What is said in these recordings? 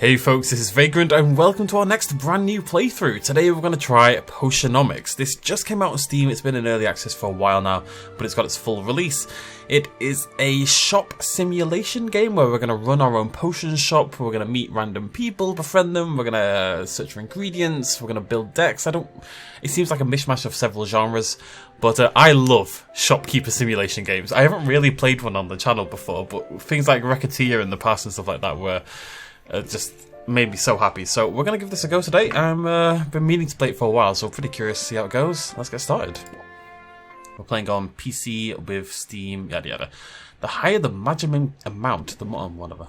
Hey folks, this is Vagrant and welcome to our next brand new playthrough. Today we're going to try Potionomics. This just came out on Steam, it's been in early access for a while now, but it's got its full release. It is a shop simulation game where we're going to run our own potion shop, we're going to meet random people, befriend them, we're going to search for ingredients, we're going to build decks. It seems like a mishmash of several genres, but I love shopkeeper simulation games. I haven't really played one on the channel before, but things like Racketeer in the past and stuff like that were just made me so happy. So we're going to give this a go today. I've been meaning to play it for a while, so pretty curious to see how it goes. Let's get started. We're playing on PC with Steam, yada yada. The higher the maximum amount, the more whatever.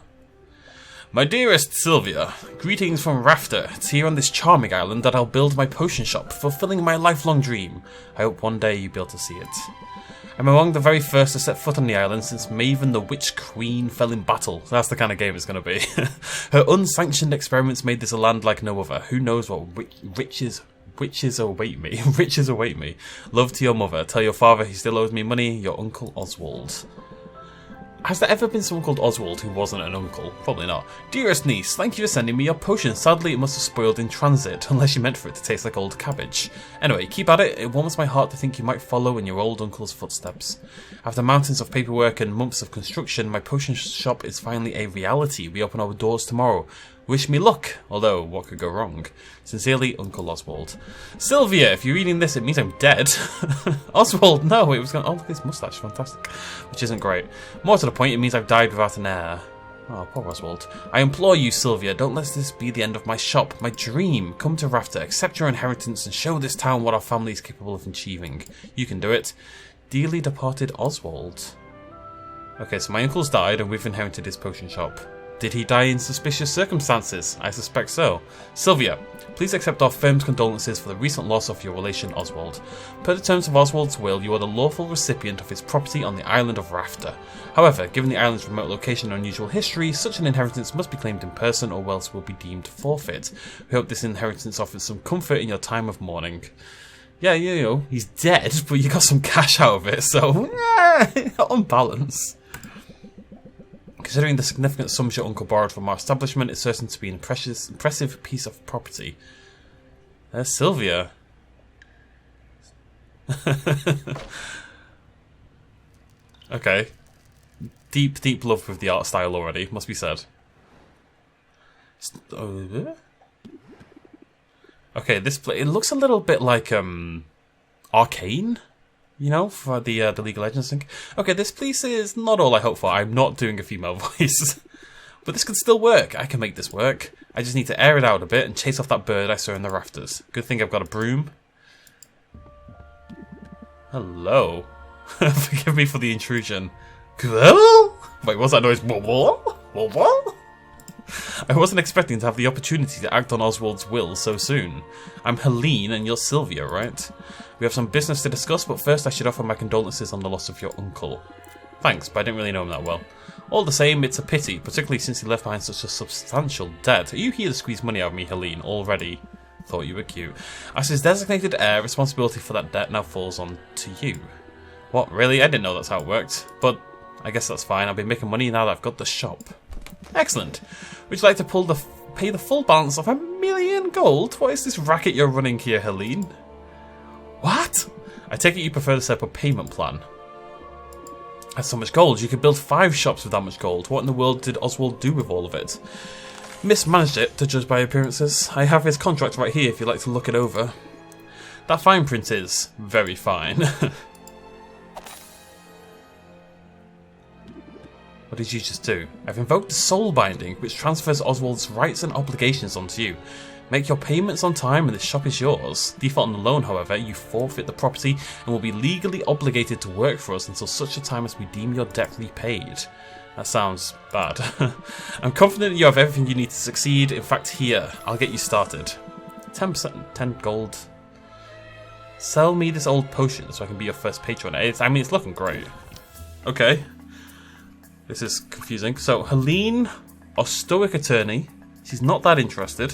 My dearest Sylvia, greetings from Rafta. It's here on this charming island that I'll build my potion shop, fulfilling my lifelong dream. I hope one day you'll be able to see it. I'm among the very first to set foot on the island since Maven the Witch Queen fell in battle. That's the kind of game it's going to be. Her unsanctioned experiments made this a land like no other. Who knows what riches await me. Riches await me. Love to your mother. Tell your father he still owes me money. Your Uncle Oswald. Has there ever been someone called Oswald who wasn't an uncle? Probably not. Dearest niece, thank you for sending me your potion. Sadly, it must have spoiled in transit, unless you meant for it to taste like old cabbage. Anyway, keep at it. It warms my heart to think you might follow in your old uncle's footsteps. After mountains of paperwork and months of construction, my potion shop is finally a reality. We open our doors tomorrow. Wish me luck, although what could go wrong? Sincerely, Uncle Oswald. Sylvia, if you're reading this, it means I'm dead. Oswald, no, it was going. Oh, look at his moustache, fantastic. Which isn't great. More to the point, it means I've died without an heir. Oh, poor Oswald. I implore you, Sylvia, don't let this be the end of my shop, my dream. Come to Rafta, accept your inheritance, and show this town what our family is capable of achieving. You can do it. Dearly departed Oswald. Okay, so my uncle's died, and we've inherited his potion shop. Did he die in suspicious circumstances? I suspect so. Sylvia, please accept our firm's condolences for the recent loss of your relation Oswald. Per the terms of Oswald's will, you are the lawful recipient of his property on the island of Rafta. However, given the island's remote location and unusual history, such an inheritance must be claimed in person or else will be deemed forfeit. We hope this inheritance offers some comfort in your time of mourning. Yeah, you know, he's dead, but you got some cash out of it, so on balance. Considering the significant sums your uncle borrowed from our establishment, it's certain to be an impressive piece of property. There's Sylvia. Okay. Deep love with the art style already, must be said. Okay, it looks a little bit like Arcane. You know, for the League of Legends thing. Okay, this place is not all I hope for. I'm not doing a female voice. But this could still work. I can make this work. I just need to air it out a bit and chase off that bird I saw in the rafters. Good thing I've got a broom. Hello. Forgive me for the intrusion. Wait, what's that noise? I wasn't expecting to have the opportunity to act on Oswald's will so soon. I'm Helene and you're Sylvia, right? We have some business to discuss, but first I should offer my condolences on the loss of your uncle. Thanks, but I didn't really know him that well. All the same, it's a pity, particularly since he left behind such a substantial debt. Are you here to squeeze money out of me, Helene, already? Thought you were cute. As his designated heir, responsibility for that debt now falls on to you. What, really? I didn't know that's how it worked. But I guess that's fine, I'll be making money now that I've got the shop. Excellent. Would you like to pay the full balance of 1,000,000 gold? What is this racket you're running here, Helene? What? I take it you prefer to set up a payment plan. That's so much gold. You could build 5 shops with that much gold. What in the world did Oswald do with all of it? Mismanaged it, to judge by appearances. I have his contract right here if you'd like to look it over. That fine print is very fine. What did you just do? I've invoked the soul binding, which transfers Oswald's rights and obligations onto you. Make your payments on time and the shop is yours. Default on the loan, however, you forfeit the property and will be legally obligated to work for us until such a time as we deem your debt repaid. That sounds bad. I'm confident you have everything you need to succeed. In fact, here, I'll get you started. 10%, 10 gold. Sell me this old potion so I can be your first patron. I mean, it's looking great. Okay. This is confusing. So, Helene, our stoic attorney. She's not that interested.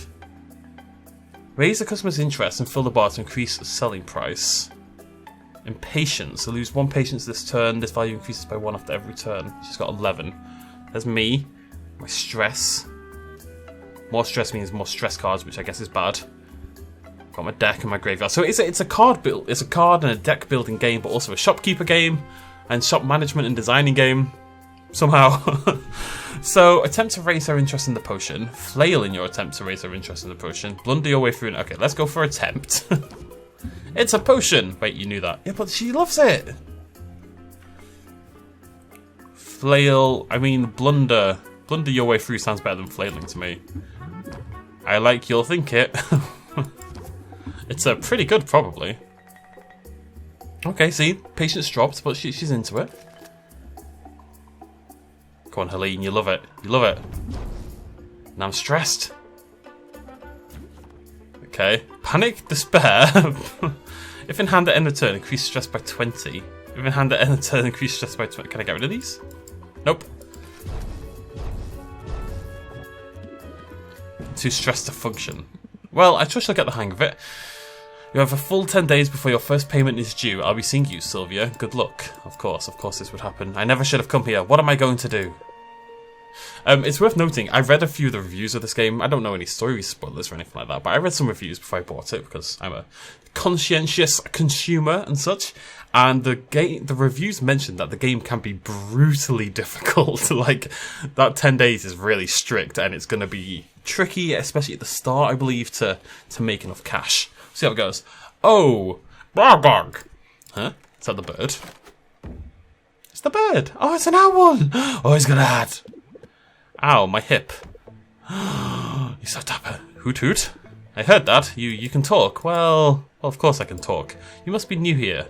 Raise the customer's interest and fill the bar to increase the selling price. Impatience. So lose 1 patience this turn. This value increases by 1 after every turn. She's got 11. There's me. My stress. More stress means more stress cards, which I guess is bad. Got my deck and my graveyard. So it's a card build. It's a card and a deck building game, but also a shopkeeper game and shop management and designing game. Somehow. So attempt to raise her interest in the potion. Flail in your attempt to raise her interest in the potion. Blunder your way through. Okay, let's go for attempt. It's a potion. Wait, you knew that? Yeah, but she loves it. Flail. I mean, blunder. Blunder your way through sounds better than flailing to me. I like you'll think it. It's a pretty good, probably. Okay, see, patience dropped, but she's into it. Go on, Helene, you love it. You love it. Now I'm stressed. Okay. Panic, despair. If in hand at end of turn, increase stress by 20. If in hand at end of turn, increase stress by 20. Can I get rid of these? Nope. Too stressed to function. Well, I trust you'll get the hang of it. You have a full 10 days before your first payment is due. I'll be seeing you, Sylvia. Good luck. Of course this would happen. I never should have come here. What am I going to do? It's worth noting, I read a few of the reviews of this game. I don't know any story spoilers or anything like that, but I read some reviews before I bought it because I'm a conscientious consumer and such. And the reviews mentioned that the game can be brutally difficult. Like, that 10 days is really strict and it's going to be tricky, especially at the start, I believe, to make enough cash. See how it goes. Oh, bog. Huh? Is that the bird? It's the bird. Oh, it's an owl. Oh, he's got a hat. Ow, my hip. You're so dapper. Hoot hoot. I heard that. You can talk. Well, of course I can talk. You must be new here.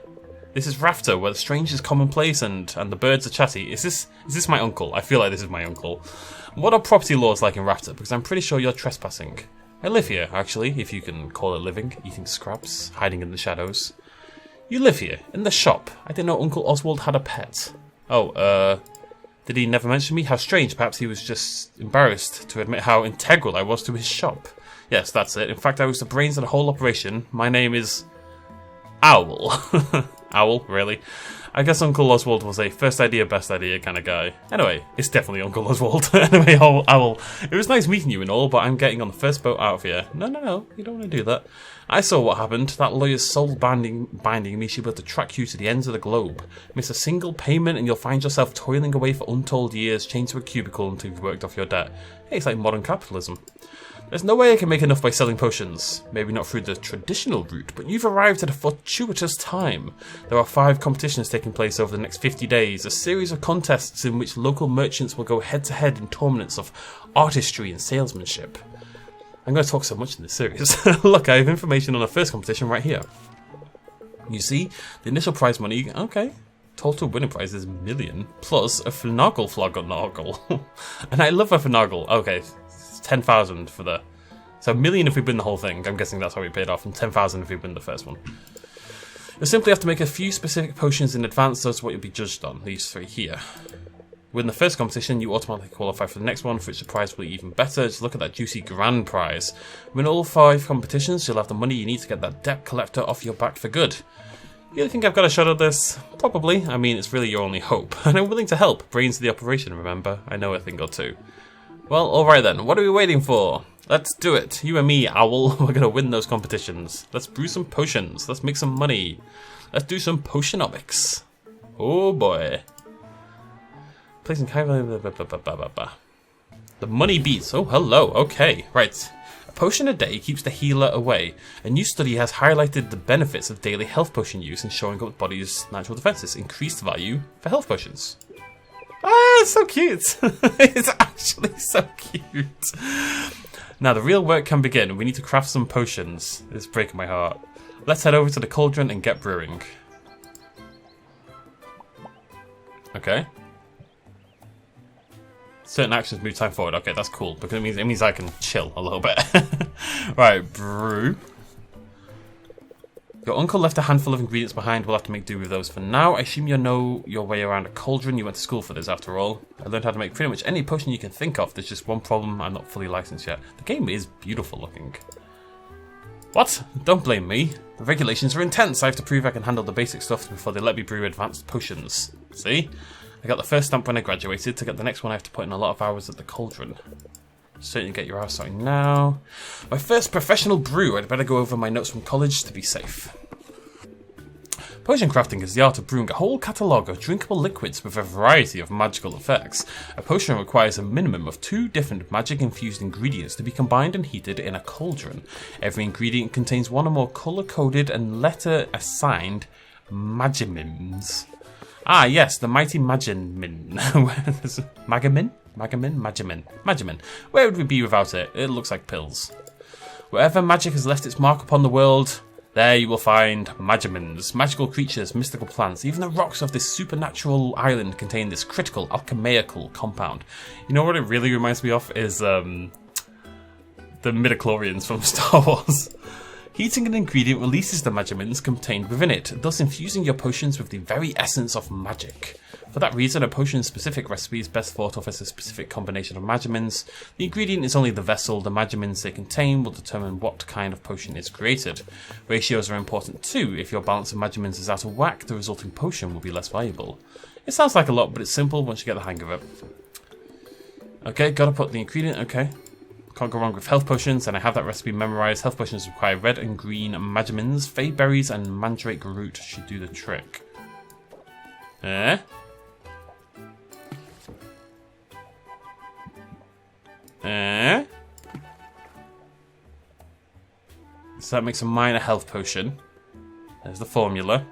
This is Rafta, where the strange is commonplace and the birds are chatty. Is this my uncle? I feel like this is my uncle. What are property laws like in Rafta? Because I'm pretty sure you're trespassing. I live here, actually, if you can call it living, eating scraps, hiding in the shadows. You live here, in the shop. I didn't know Uncle Oswald had a pet. Oh, did he never mention me? How strange, perhaps he was just embarrassed to admit how integral I was to his shop. Yes, that's it. In fact, I was the brains of the whole operation. My name is... Owl. Owl, really? I guess Uncle Oswald was a first idea, best idea kind of guy. Anyway, it's definitely Uncle Oswald. Anyway, Owl, it was nice meeting you and all, but I'm getting on the first boat out of here. No, you don't want to do that. I saw what happened. That lawyer's soul binding me, she'll be able to track you to the ends of the globe. Miss a single payment and you'll find yourself toiling away for untold years, chained to a cubicle until you've worked off your debt. Hey, it's like modern capitalism. There's no way I can make enough by selling potions. Maybe not through the traditional route, but you've arrived at a fortuitous time. There are 5 competitions taking place over the next 50 days, a series of contests in which local merchants will go head-to-head in tournaments of artistry and salesmanship. I'm going to talk so much in this series. Look, I have information on the first competition right here. You see, the initial prize money, okay. Total winning prize is $1 million, plus a finagle floggle. And I love a finagle. Okay. 10,000 for the... So $1 million if we win the whole thing. I'm guessing that's how we paid off. And 10,000 if we win the first one. You'll simply have to make a few specific potions in advance. Those are what you'll be judged on. These 3 here. Win the first competition, you automatically qualify for the next one, for which the prize will be even better. Just look at that juicy grand prize. Win all 5 competitions, you'll have the money you need to get that debt collector off your back for good. You think I've got a shot at this? Probably. I mean, it's really your only hope. And I'm willing to help. Brains of the operation, remember? I know a thing or two. Well, alright then, what are we waiting for? Let's do it. You and me, Owl, we're going to win those competitions. Let's brew some potions. Let's make some money. Let's do some Potionomics. Oh boy. Placing the money beats. Oh, hello. Okay, right. A potion a day keeps the healer away. A new study has highlighted the benefits of daily health potion use in showing up the body's natural defenses. Increased value for health potions. Ah, it's so cute. It's actually so cute. Now, the real work can begin. We need to craft some potions. It's breaking my heart. Let's head over to the cauldron and get brewing. Okay. Certain actions move time forward. Okay, that's cool, because it means I can chill a little bit. Right, brew. Your uncle left a handful of ingredients behind. We'll have to make do with those for now. I assume you know your way around a cauldron. You went to school for this, after all. I learned how to make pretty much any potion you can think of. There's just one problem. I'm not fully licensed yet. The game is beautiful looking. What? Don't blame me. The regulations are intense. I have to prove I can handle the basic stuff before they let me brew advanced potions. See? I got the first stamp when I graduated. To get the next one, I have to put in a lot of hours at the cauldron. Certainly get your house starting now. My first professional brew. I'd better go over my notes from college to be safe. Potion crafting is the art of brewing a whole catalogue of drinkable liquids with a variety of magical effects. A potion requires a minimum of 2 different magic-infused ingredients to be combined and heated in a cauldron. Every ingredient contains 1 or more colour-coded and letter-assigned magimins. Ah, yes, the mighty Magimin. Magamin? Magimin. Where would we be without it? It looks like pills. Wherever magic has left its mark upon the world, there you will find magimins, magical creatures, mystical plants. Even the rocks of this supernatural island contain this critical alchemical compound. You know what it really reminds me of is the midichlorians from Star Wars. Heating an ingredient releases the magimins contained within it, thus infusing your potions with the very essence of magic. For that reason, a potion-specific recipe is best thought of as a specific combination of magimins. The ingredient is only the vessel. The magimins they contain will determine what kind of potion is created. Ratios are important too. If your balance of magimins is out of whack, the resulting potion will be less valuable. It sounds like a lot, but it's simple once you get the hang of it. Okay, gotta put the ingredient, okay. Can't go wrong with health potions, and I have that recipe memorized. Health potions require red and green magimins. Fey berries and mandrake root should do the trick. So that makes a minor health potion. There's the formula.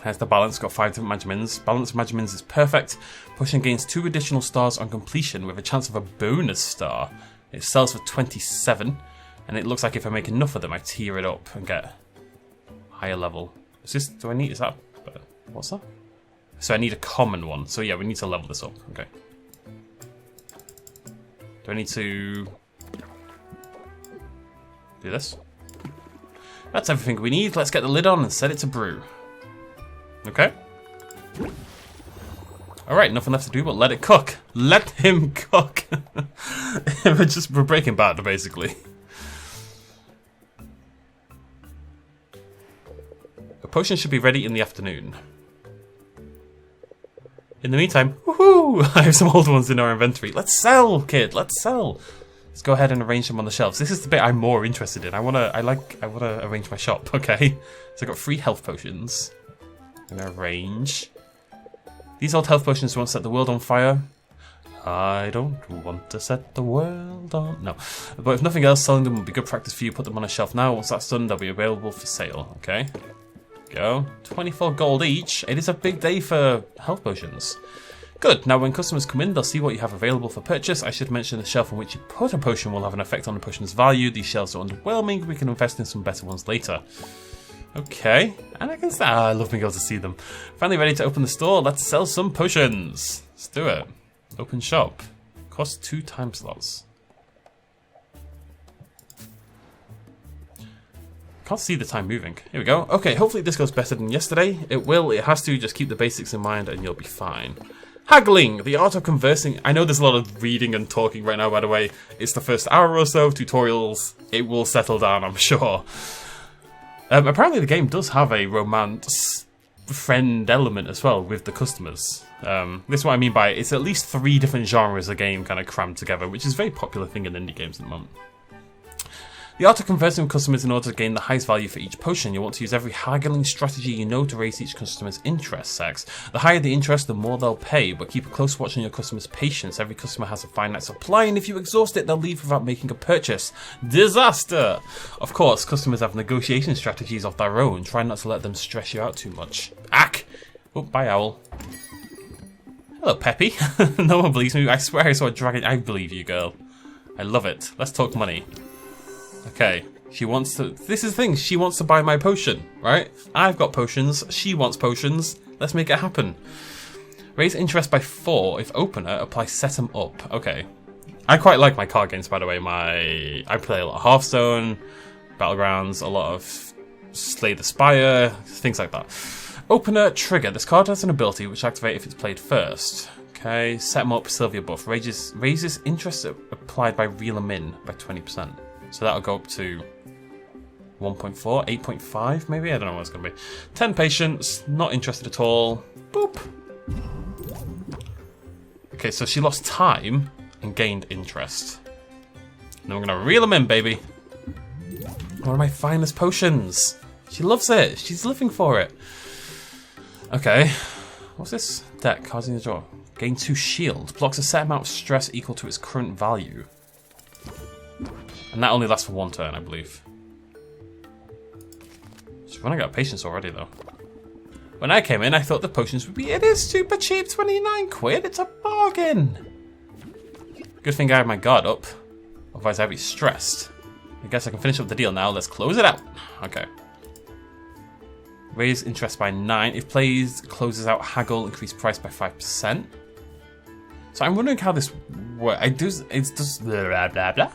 There's the balance, got 5 different magimins. Balance of magimins is perfect. Potion gains 2 additional stars on completion with a chance of a bonus star. It sells for 27, and it looks like if I make enough of them, I tier it up and get higher level. Is this, do I need, is that, what's that? So I need a common one. So yeah, we need to level this up, okay. Do I need to do this? That's everything we need. Let's get the lid on and set it to brew. Okay. Alright, nothing left to do but let it cook. Let him cook. we're Breaking Bad, basically. The potion should be ready in the afternoon. In the meantime, woohoo! I have some old ones in our inventory. Let's sell, kid. Let's sell. Let's go ahead and arrange them on the shelves. This is the bit I'm more interested in. I wanna arrange my shop. Okay. So I got 3 health potions. I'm gonna arrange. These old health potions won't set the world on fire. I don't want to set the world on... No. But if nothing else, selling them will be good practice for you. Put them on a shelf now. Once that's done, they'll be available for sale. Okay. Go. 24 gold each. It is a big day for health potions. Good. Now when customers come in, they'll see what you have available for purchase. I should mention the shelf on which you put a potion will have an effect on the potion's value. These shelves are underwhelming. We can invest in some better ones later. Okay. And I can say, I love being able to see them. Finally ready to open the store. Let's sell some potions. Let's do it. Open shop. Costs 2 time slots. Can't see the time moving. Here we go. Okay, hopefully this goes better than yesterday. It will. It has to. Just keep the basics in mind and you'll be fine. Haggling, the art of conversing. I know there's a lot of reading and talking right now, by the way. It's the first hour or so of tutorials. It will settle down, I'm sure. Apparently the game does have a romance friend element as well with the customers. This is what I mean by it's at least 3 different genres of game kind of crammed together, which is a very popular thing in indie games at the moment. The art of conversing with customers in order to gain the highest value for each potion. You'll want to use every haggling strategy you know to raise each customer's interest sex. The higher the interest, the more they'll pay, but keep a close watch on your customer's patience. Every customer has a finite supply, and if you exhaust it, they'll leave without making a purchase. Disaster! Of course, customers have negotiation strategies of their own. Try not to let them stress you out too much. Ack! Oh, bye, owl. Hello, Peppy. No one believes me. I swear I saw a dragon. I believe you, girl. I love it. Let's talk money. Okay, she wants to... This is the thing, she wants to buy my potion, right? I've got potions, she wants potions. Let's make it happen. Raise interest by 4 if opener, apply set 'em up. Okay. I quite like my card games, by the way. I play a lot of Hearthstone, Battlegrounds, a lot of Slay the Spire, things like that. Opener, trigger. This card has an ability which activates if it's played first. Okay, set 'em up, Sylvia buff. Raises interest applied by reel 'em in by 20%. So that'll go up to 1.4, 8.5 maybe? I don't know what it's going to be. 10 patience, not interested at all. Boop. Okay, so she lost time. and gained interest. And then we're going to reel them in, baby. One of my finest potions. She loves it. She's living for it. Okay. What's this? Deck. Cards in the drawer. Gain 2 shield. Blocks a set amount of stress equal to its current value. And that only lasts for 1 turn, I believe. She's running out of patience already, though. When I came in, I thought the potions would be... It is super cheap, 29 quid. It's a bargain. Good thing I have my guard up. Otherwise, I'd be stressed. I guess I can finish up the deal now. Let's close it out. Okay. Raise interest by 9. If plays closes out, haggle, increase price by 5%. So I'm wondering how this works. It does blah, blah, blah.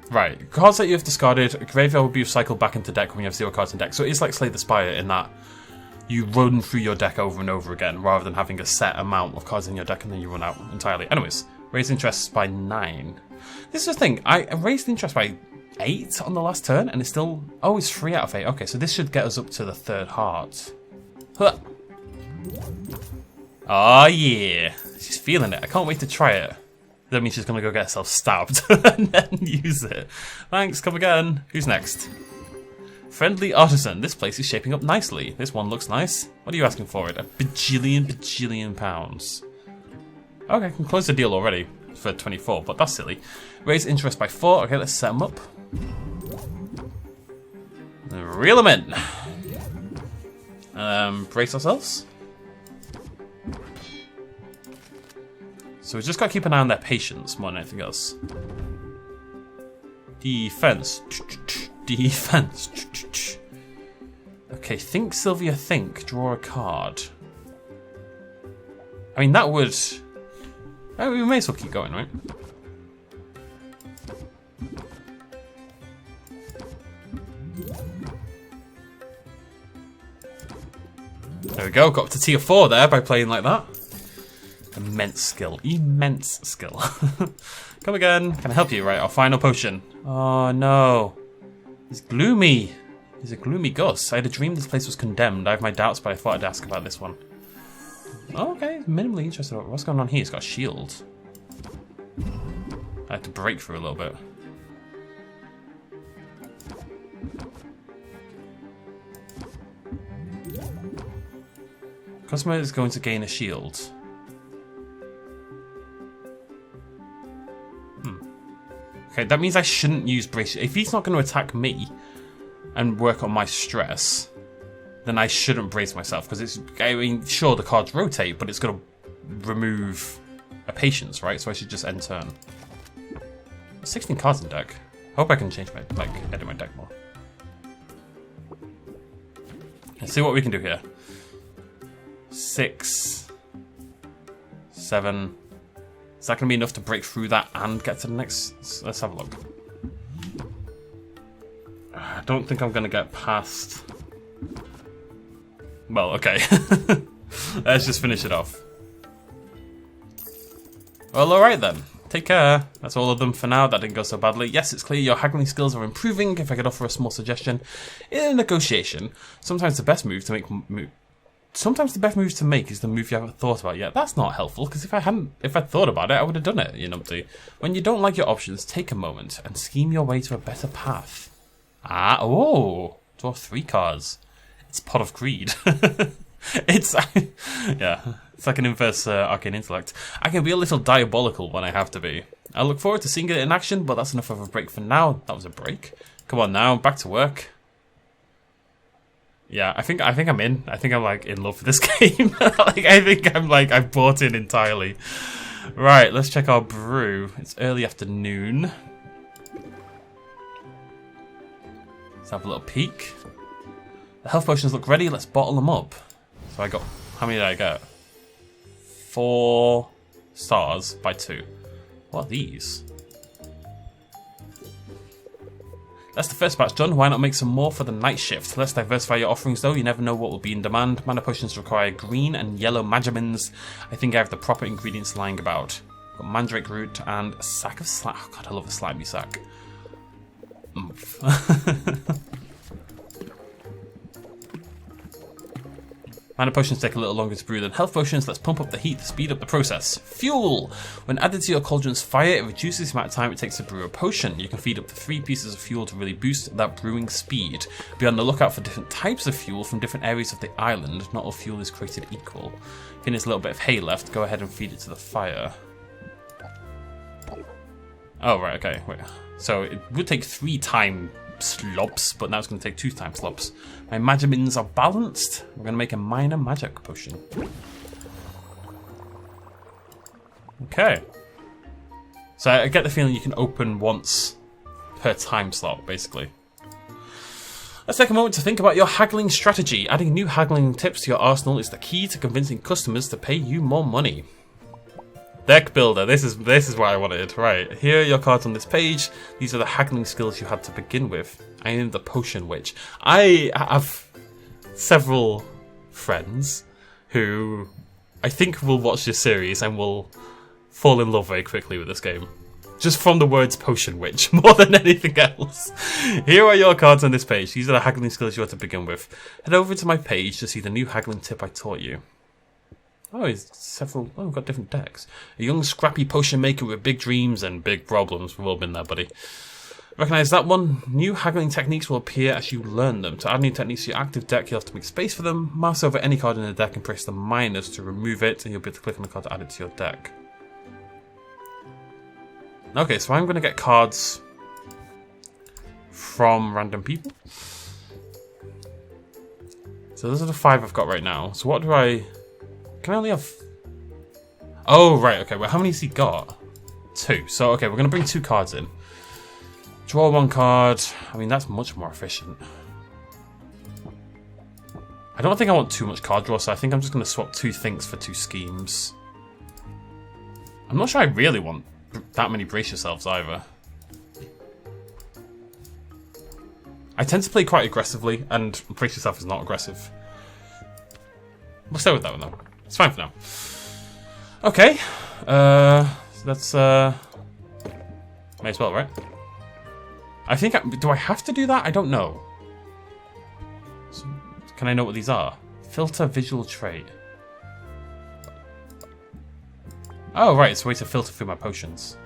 Right, cards that you have discarded, a graveyard will be recycled back into deck when you have 0 cards in deck. So it's like Slay the Spire in that you run through your deck over and over again, rather than having a set amount of cards in your deck and then you run out entirely. Anyways, raise interest by 9. This is the thing, I raised interest by 8 on the last turn, and it's still... Oh, it's 3 out of 8. Okay, so this should get us up to the 3rd heart. Huh. Oh yeah, she's feeling it. I can't wait to try it. That means she's going to go get herself stabbed and then use it. Thanks, come again. Who's next? Friendly Artisan. This place is shaping up nicely. This one looks nice. What are you asking for it? A bajillion pounds. Okay, I can close the deal already for 24, but that's silly. Raise interest by 4. Okay, let's set them up. And reel them in. Brace ourselves. So we just got to keep an eye on their patience more than anything else. Defense. Defense. Okay, think, Sylvia, think. Draw a card. I mean, that would... we may as well keep going, right? There we go, got up to tier 4 there by playing like that. Immense skill. Immense skill. Come again. Can I help you? Right, our final potion. Oh no. He's gloomy. He's a gloomy ghost. I had a dream this place was condemned. I have my doubts, but I thought I'd ask about this one. Oh, okay, minimally interested. What's going on here? He's got a shield. I had to break through a little bit. Customer is going to gain a shield. Okay, that means I shouldn't use brace. If he's not going to attack me and work on my stress, then I shouldn't brace myself, because it's... I mean, sure, the cards rotate, but it's going to remove a patience, right? So I should just end turn. 16 cards in deck. Hope I can change my... like, edit my deck more. Let's see what we can do here. 6... 7... Is that going to be enough to break through that and get to the next? Let's have a look. I don't think I'm going to get past... Well, okay. Let's just finish it off. Well, alright then. Take care. That's all of them for now. That didn't go so badly. Yes, it's clear your haggling skills are improving. If I could offer a small suggestion. In a negotiation, sometimes the best move to make... Sometimes the best move to make is the move you haven't thought about yet. That's not helpful, because if I'd thought about it, I would have done it, you numpty. When you don't like your options, take a moment and scheme your way to a better path. Ah, oh, draw 3 cards. It's Pot of Greed. It's, yeah, it's like an inverse arcane intellect. I can be a little diabolical when I have to be. I look forward to seeing it in action, but that's enough of a break for now. That was a break. Come on now, back to work. Yeah, I think I'm in. I think I'm like in love with this game. Like I think I'm like I've bought in entirely. Right, let's check our brew. It's early afternoon. Let's have a little peek. The health potions look ready. Let's bottle them up. So I got, how many did I get? 4 stars by 2. What are these? That's the first batch done. Why not make some more for the night shift? Let's diversify your offerings though. You never know what will be in demand. Mana potions require green and yellow magimins. I think I have the proper ingredients lying about. Got mandrake root and a sack of slime. Oh god, I love a slimy sack. Mana potions take a little longer to brew than health potions. Let's pump up the heat to speed up the process. Fuel! When added to your cauldron's fire, it reduces the amount of time it takes to brew a potion. You can feed up to 3 pieces of fuel to really boost that brewing speed. Be on the lookout for different types of fuel from different areas of the island. Not all fuel is created equal. I think there's a little bit of hay left. Go ahead and feed it to the fire. Oh, right, okay. Wait. So it would take 3 time slops, but now it's going to take 2 time slops. My magimins are balanced. We're going to make a minor magic potion. Okay. So I get the feeling you can open once per time slot, basically. Let's take a moment to think about your haggling strategy. Adding new haggling tips to your arsenal is the key to convincing customers to pay you more money. Deck builder, this is what I wanted. Right, here are your cards on this page. These are the haggling skills you had to begin with. I am the potion witch. I have several friends who I think will watch this series and will fall in love very quickly with this game. Just from the words potion witch, more than anything else. Here are your cards on this page. These are the haggling skills you had to begin with. Head over to my page to see the new haggling tip I taught you. Oh, we've got different decks. A young, scrappy potion maker with big dreams and big problems. We've all been there, buddy. Recognize that one? New haggling techniques will appear as you learn them. To add new techniques to your active deck, you'll have to make space for them. Mouse over any card in the deck and press the minus to remove it, and you'll be able to click on the card to add it to your deck. Okay, so I'm going to get cards from random people. So those are the 5 I've got right now. So what do I... Can I only have... Oh, right, okay. Well, how many has he got? 2. So, okay, we're going to bring 2 cards in. Draw 1 card. I mean, that's much more efficient. I don't think I want too much card draw, so I think I'm just going to swap 2 things for 2 schemes. I'm not sure I really want that many brace yourselves either. I tend to play quite aggressively, and brace yourself is not aggressive. We'll stay with that one, though. It's fine for now. Okay. That's, may as well, right? I think... do I have to do that? I don't know. So, can I know what these are? Filter visual trait. Oh, right. It's a way to filter through my potions.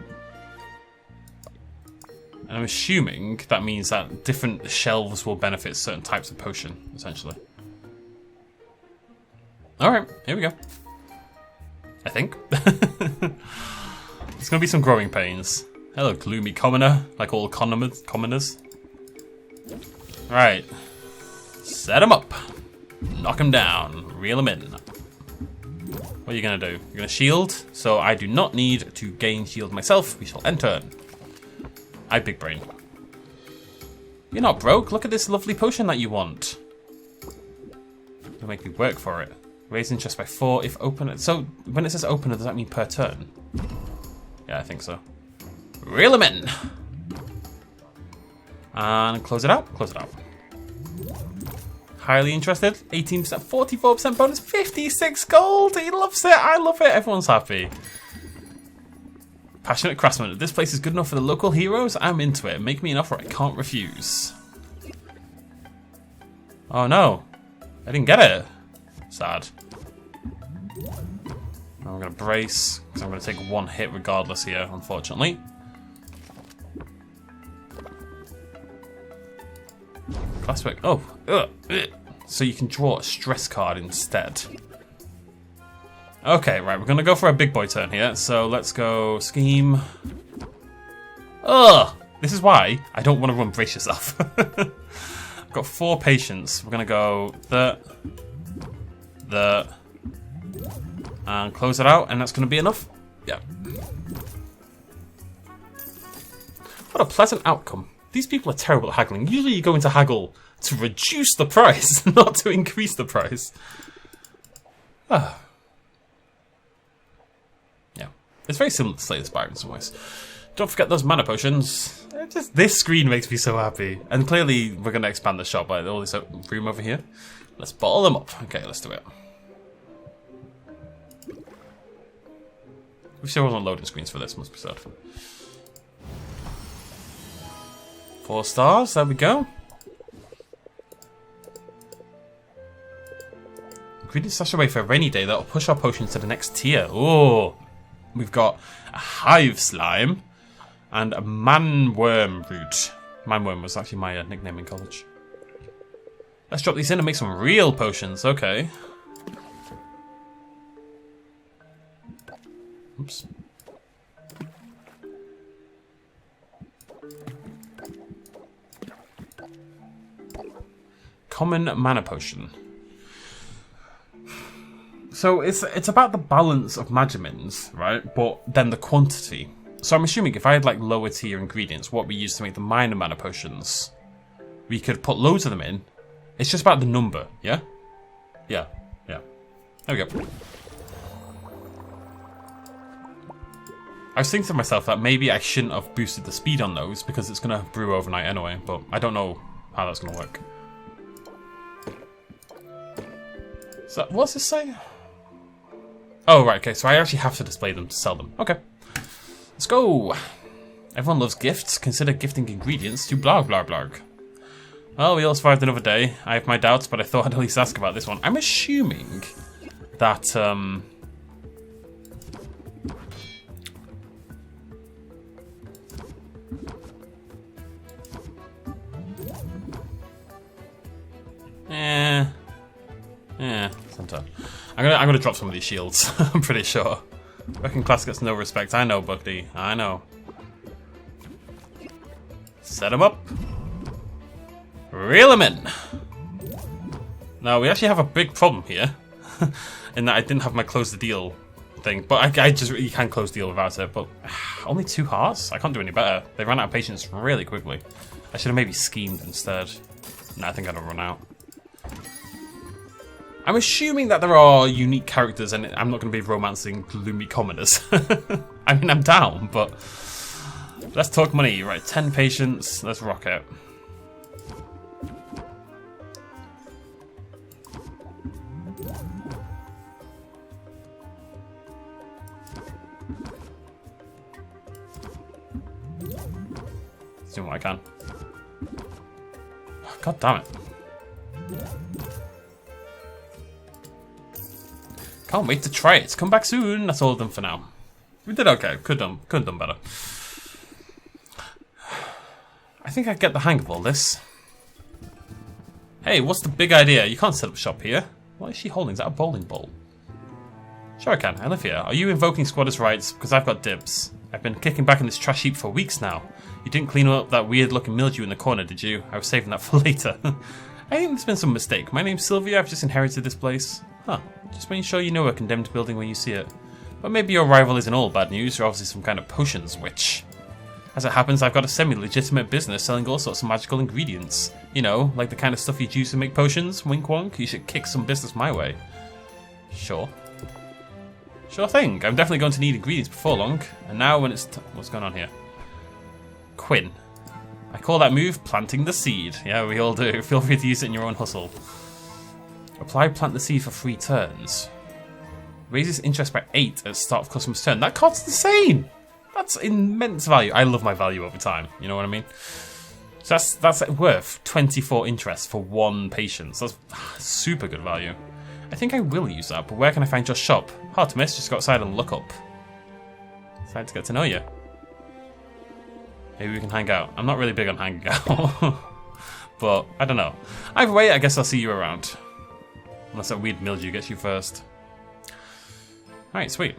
And I'm assuming that means that different shelves will benefit certain types of potion, essentially. Alright, here we go. I think. There's going to be some growing pains. Hello, gloomy commoner, like all commoners. Right. Set him up. Knock him down. Reel him in. What are you going to do? You're going to shield, so I do not need to gain shield myself. We shall end turn. I big brain. You're not broke. Look at this lovely potion that you want. You'll make me work for it. Raise interest by 4 if open. So when it says opener, does that mean per turn? Yeah, I think so. Reel him in. And close it out. Close it out. Highly interested. 18%, 44% bonus, 56 gold. He loves it. I love it. Everyone's happy. Passionate craftsman. If this place is good enough for the local heroes, I'm into it. Make me an offer I can't refuse. Oh no. I didn't get it. Sad. Now I'm going to brace, because I'm going to take 1 hit regardless here, unfortunately. Classic. Oh. So you can draw a stress card instead. Okay, right, we're going to go for a big boy turn here. So let's go scheme. Ugh! This is why I don't want to run brace yourself. I've got 4 patience. We're going to go and close it out, and that's going to be enough. Yeah. What a pleasant outcome. These people are terrible at haggling. Usually you go into haggle to reduce the price, not to increase the price. Ah. Yeah. It's very similar to Slayer's Spire in some ways. Don't forget those mana potions. Just this screen makes me so happy. And clearly we're going to expand the shop by all this room over here. Let's bottle them up. Okay, let's do it. Wish there wasn't loading screens for this, must be said. 4 stars, there we go. Ingredients stashed away for a rainy day that'll push our potions to the next tier. Oh, we've got a hive slime and a manworm root. Manworm was actually my nickname in college. Let's drop these in and make some real potions. Okay. Oops. Common mana potion. So it's about the balance of magimins, right? But then the quantity. So I'm assuming if I had like lower tier ingredients, what we use to make the minor mana potions, we could put loads of them in. It's just about the number, yeah? Yeah. There we go. I was thinking to myself that maybe I shouldn't have boosted the speed on those because it's going to brew overnight anyway, but I don't know how that's going to work. So, what's this say? Oh, right, okay, so I actually have to display them to sell them. Okay. Let's go. Everyone loves gifts. Consider gifting ingredients to blah, blah, blah. Well, we all survived another day. I have my doubts, but I thought I'd at least ask about this one. I'm assuming that, Center. I'm gonna drop some of these shields. I'm pretty sure. Working class gets no respect. I know, Buckdy. I know. Set him up. Reel him in. Now we actually have a big problem here, in that I didn't have my close the deal thing. But I just you can close the deal without it. But only 2 hearts. I can't do any better. They ran out of patience really quickly. I should have maybe schemed instead. No, I think I'd have run out. I'm assuming that there are unique characters and I'm not going to be romancing gloomy commoners. I mean, I'm down, but let's talk money. Right, 10 patience. Let's rock it. Let's do what I can. God damn it. Can't wait to try it. Come back soon. That's all of them for now. We did okay. Could have done better. I think I get the hang of all this. Hey, what's the big idea? You can't set up shop here. What is she holding? Is that a bowling ball? Sure I can. I live here. Are you invoking squatters' rights? Because I've got dibs. I've been kicking back in this trash heap for weeks now. You didn't clean up that weird-looking mildew in the corner, did you? I was saving that for later. I think there's been some mistake. My name's Sylvia. I've just inherited this place. Huh. Just making sure you know a condemned building when you see it. But maybe your rival isn't all bad news. You're obviously some kind of potions witch. As it happens, I've got a semi-legitimate business selling all sorts of magical ingredients. You know, like the kind of stuff you'd use to make potions. Wink wonk. You should kick some business my way. Sure. Sure thing. I'm definitely going to need ingredients before long. And now when it's... What's going on here? Quinn. I call that move planting the seed. Yeah, we all do. Feel free to use it in your own hustle. Apply plant the seed for 3 turns. Raises interest by 8 at start of customer's turn. That card's insane! That's immense value. I love my value over time. You know what I mean? So that's worth 24 interest for 1 patience. That's super good value. I think I will use that, but where can I find your shop? Hard to miss, just go outside and look up. Excited to get to know you. Maybe we can hang out. I'm not really big on hanging out. But, I don't know. Either way, I guess I'll see you around. Unless that weird mildew gets you first. Alright, sweet.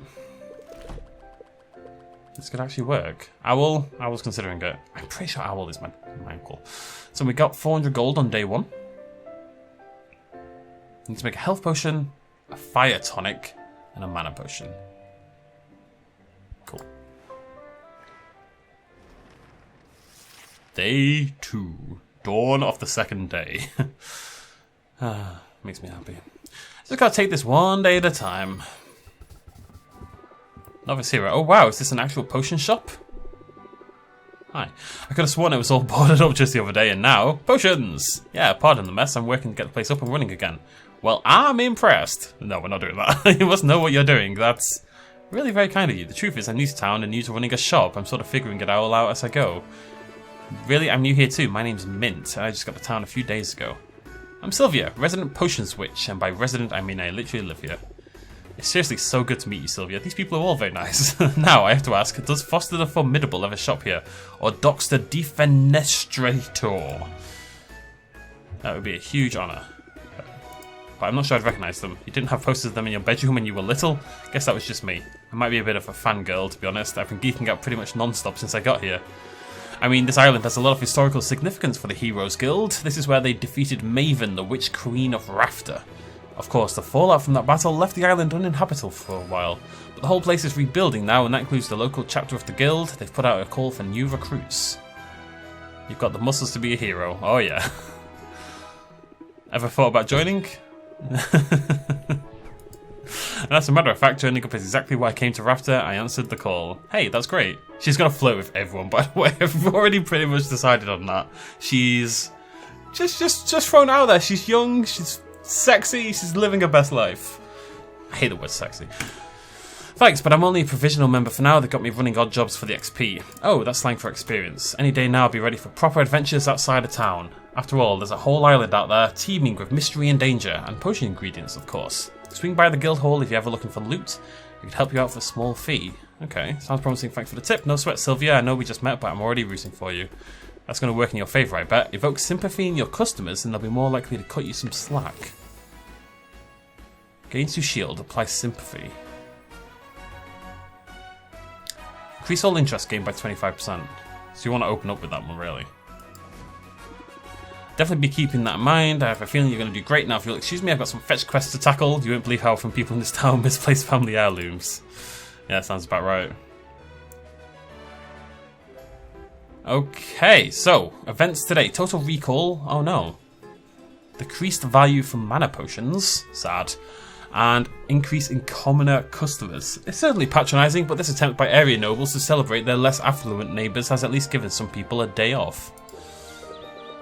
This could actually work. Owl? I was considering it. I'm pretty sure Owl is my uncle. So we got 400 gold on day 1. Need to make a health potion, a fire tonic, and a mana potion. Cool. Day 2. Dawn of the 2nd day. Makes me happy. Just gotta take this one day at a time. Novice hero. Oh wow, is this an actual potion shop? Hi. I could have sworn it was all boarded up just the other day and now... Potions! Yeah, pardon the mess. I'm working to get the place up and running again. Well, I'm impressed. No, we're not doing that. You must know what you're doing. That's really very kind of you. The truth is I'm new to town and new to running a shop. I'm sort of figuring it all out as I go. Really, I'm new here too. My name's Mint. I just got to town a few days ago. I'm Sylvia, resident potions witch, and by resident I mean I literally live here. It's seriously so good to meet you, Sylvia. These people are all very nice. Now, I have to ask, does Foster the Formidable ever shop here? Or Dox the Defenestrator? That would be a huge honour. But I'm not sure I'd recognise them. You didn't have posters of them in your bedroom when you were little? Guess that was just me. I might be a bit of a fangirl, to be honest. I've been geeking out pretty much non-stop since I got here. I mean, this island has a lot of historical significance for the Heroes Guild. This is where they defeated Maven, the Witch Queen of Rafta. Of course, the fallout from that battle left the island uninhabitable for a while, but the whole place is rebuilding now, and that includes the local chapter of the guild. They've put out a call for new recruits. You've got the muscles to be a hero. Oh yeah. Ever thought about joining? And as a matter of fact, joining up is exactly why I came to Rafta. I answered the call. Hey, that's great. She's gonna flirt with everyone, by the way. I've already pretty much decided on that. She's just thrown out there. She's young, she's sexy, she's living her best life. I hate the word sexy. Thanks, but I'm only a provisional member for now. They got me running odd jobs for the XP. Oh, that's slang for experience. Any day now I'll be ready for proper adventures outside of town. After all, there's a whole island out there teeming with mystery and danger, and potion ingredients, of course. Swing by the guild hall if you're ever looking for loot. We could help you out for a small fee. Okay, sounds promising. Thanks for the tip. No sweat, Sylvia. I know we just met, but I'm already rooting for you. That's going to work in your favour, I bet. Evoke sympathy in your customers, and they'll be more likely to cut you some slack. Gains to shield. Apply sympathy. Increase all interest gained by 25%. So you want to open up with that one, really. Definitely be keeping that in mind. I have a feeling you're going to do great now. If you'll excuse me, I've got some fetch quests to tackle. You won't believe how often people in this town misplace family heirlooms. Yeah, that sounds about right. Okay, so events today. Total recall. Oh no. Decreased value from mana potions. Sad. And increase in commoner customers. It's certainly patronising, but this attempt by area nobles to celebrate their less affluent neighbours has at least given some people a day off.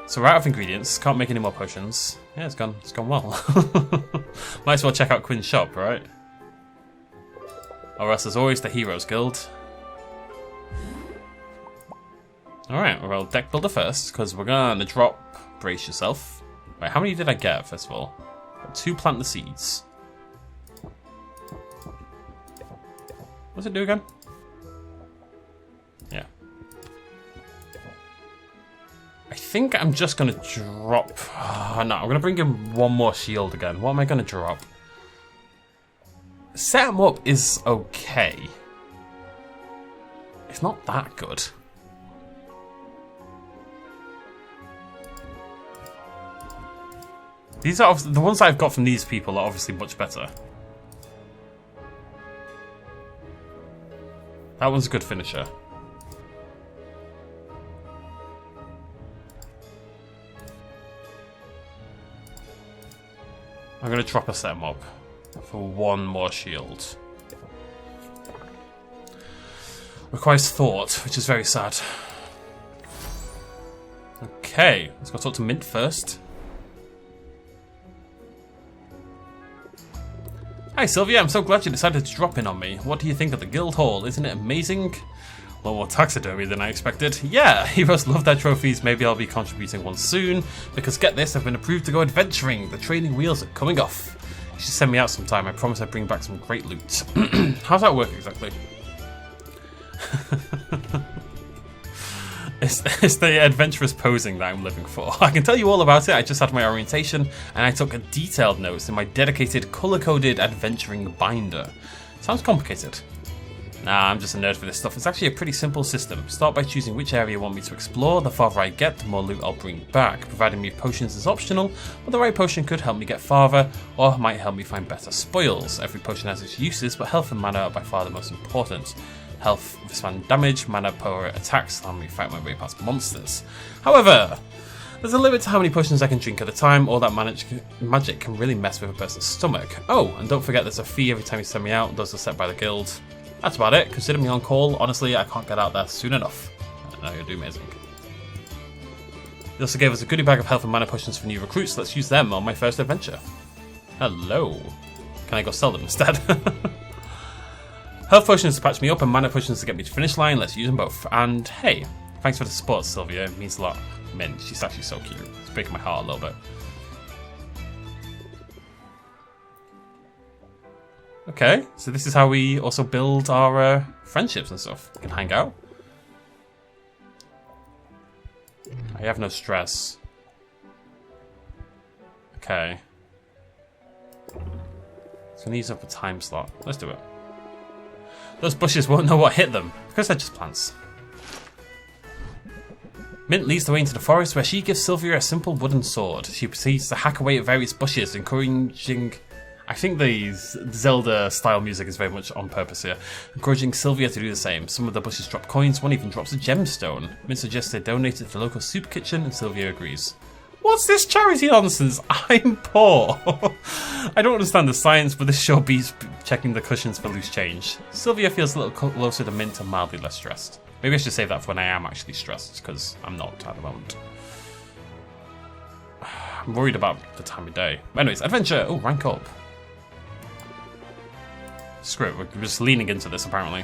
So we're out of ingredients, can't make any more potions. Yeah, it's gone well. Might as well check out Quinn's shop, right? Or else there's always the Heroes Guild. Alright, well, deck builder first, because we're gonna drop Brace Yourself. Wait, how many did I get, first of all? 2 plant the seeds. What's it do again? Yeah. I think I'm just going to drop... Oh, no, I'm going to bring in 1 more shield again. What am I going to drop? Set him up is okay. It's not that good. These are the ones I've got from these people are obviously much better. That one's a good finisher. I'm going to drop a set up for 1 more shield. Requires thought, which is very sad. Okay, let's go talk to Mint first. Hi Sylvia, I'm so glad you decided to drop in on me. What do you think of the guild hall? Isn't it amazing? A lot more taxidermy than I expected. Yeah, heroes love their trophies. Maybe I'll be contributing one soon. Because get this, I've been approved to go adventuring. The training wheels are coming off. You should send me out sometime. I promise I'd bring back some great loot. How's that work exactly? It's the adventurous posing that I'm living for. I can tell you all about it. I just had my orientation and I took detailed notes in my dedicated colour-coded adventuring binder. Sounds complicated. Nah, I'm just a nerd for this stuff. It's actually a pretty simple system. Start by choosing which area you want me to explore. The farther I get, the more loot I'll bring back. Providing me potions is optional, but the right potion could help me get farther, or might help me find better spoils. Every potion has its uses, but health and mana are by far the most important. Health withstand damage, mana power attacks, allow me to fight my way past monsters. However, there's a limit to how many potions I can drink at a time. All that magic can really mess with a person's stomach. Oh, and don't forget there's a fee every time you send me out. Those are set by the guild. That's about it. Consider me on call. Honestly, I can't get out there soon enough. No, you'll do amazing. He also gave us a goodie bag of health and mana potions for new recruits. Let's use them on my first adventure. Hello. Can I go sell them instead? Health potions to patch me up and mana potions to get me to finish line. Let's use them both. And hey, thanks for the support, Sylvia. It means a lot. Mint, she's actually so cute. It's breaking my heart a little bit. Okay, so this is how we also build our friendships and stuff. We can hang out. I have no stress. Okay. So I need up a time slot. Let's do it. Those bushes won't know what hit them, because they're just plants. Mint leads the way into the forest where she gives Sylvia a simple wooden sword. She proceeds to hack away at various bushes, encouraging... I think the Zelda-style music is very much on purpose here. Encouraging Sylvia to do the same. Some of the bushes drop coins, one even drops a gemstone. Mint suggests they donate it to the local soup kitchen, and Sylvia agrees. What's this charity nonsense? I'm poor. I don't understand the science, but this sure beats checking the cushions for loose change. Sylvia feels a little closer to Mint and mildly less stressed. Maybe I should save that for when I am actually stressed, because I'm not at the moment. I'm worried about the time of day. Anyways, adventure! Oh, rank up. Screw it, we're just leaning into this apparently.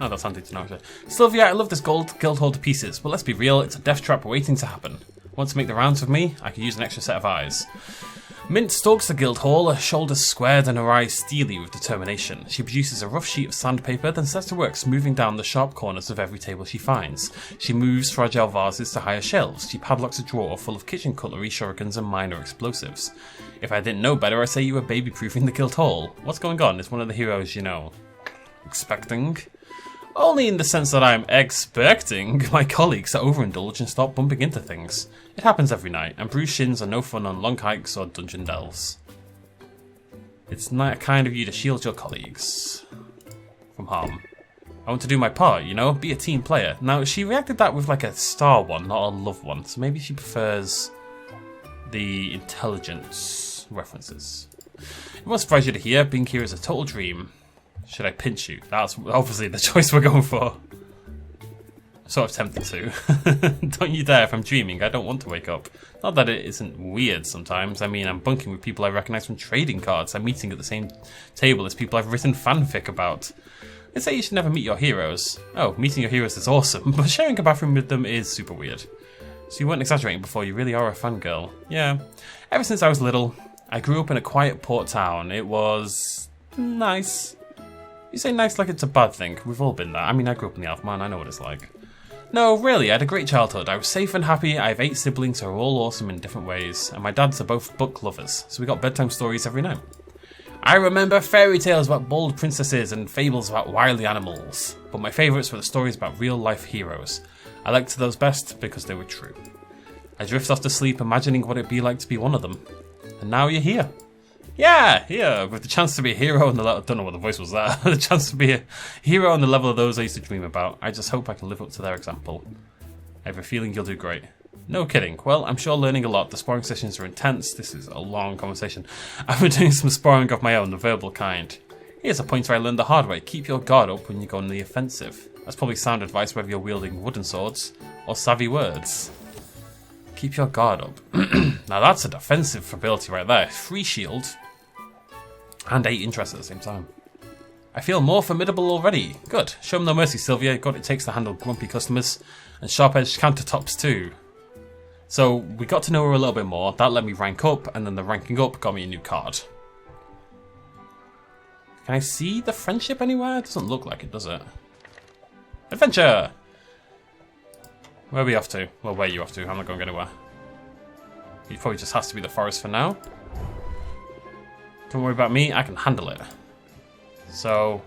Oh, that's handy to know actually. Sylvia, I love this guild hall to pieces, but let's be real, it's a death trap waiting to happen. Want to make the rounds with me? I could use an extra set of eyes. Mint stalks the guild hall, her shoulders squared and her eyes steely with determination. She produces a rough sheet of sandpaper, then sets to work smoothing down the sharp corners of every table she finds. She moves fragile vases to higher shelves. She padlocks a drawer full of kitchen cutlery, shurikens and minor explosives. If I didn't know better, I'd say you were baby-proofing the guild hall. What's going on? Is one of the heroes, you know, expecting? Only in the sense that I'm expecting my colleagues to overindulge and start bumping into things. It happens every night, and bruised shins are no fun on long hikes or dungeon delves. It's not kind of you to shield your colleagues from harm. I want to do my part, you know, be a team player. Now, she reacted that with like a star one, not a love one, so maybe she prefers the intelligence references. It won't surprise you to hear, being here is a total dream. Should I pinch you? That's obviously the choice we're going for. Sort of tempted to. Don't you dare, if I'm dreaming, I don't want to wake up. Not that it isn't weird sometimes. I mean, I'm bunking with people I recognise from trading cards. I'm meeting at the same table as people I've written fanfic about. They say you should never meet your heroes. Oh, meeting your heroes is awesome, but sharing a bathroom with them is super weird. So you weren't exaggerating before, you really are a fangirl. Yeah. Ever since I was little, I grew up in a quiet port town. It was... nice. You say nice like it's a bad thing. We've all been there. I mean, I grew up in the Elf Man. I know what it's like. No, really, I had a great childhood. I was safe and happy. I have 8 siblings who are all awesome in different ways. And my dads are both book lovers, so we got bedtime stories every night. I remember fairy tales about bold princesses and fables about wily animals. But my favourites were the stories about real-life heroes. I liked those best because they were true. I drift off to sleep imagining what it'd be like to be one of them. And now you're here. Yeah, with the chance to be a hero on the level... I don't know what the voice was there. The chance to be a hero on the level of those I used to dream about. I just hope I can live up to their example. I have a feeling you'll do great. No kidding. Well, I'm sure learning a lot. The sparring sessions are intense. This is a long conversation. I've been doing some sparring of my own, the verbal kind. Here's a pointer I learned the hard way. Keep your guard up when you go on the offensive. That's probably sound advice whether you're wielding wooden swords or savvy words. Keep your guard up. Now that's a defensive ability right there. 3 shield. And 8 interest at the same time. I feel more formidable already. Good. Show them no mercy, Sylvia. God, it takes to handle grumpy customers. And sharp-edged countertops too. So, we got to know her a little bit more. That let me rank up, and then the ranking up got me a new card. Can I see the friendship anywhere? It doesn't look like it, does it? Adventure! Where are we off to? Well, where are you off to? I'm not going anywhere. It probably just has to be the forest for now. Don't worry about me, I can handle it. So...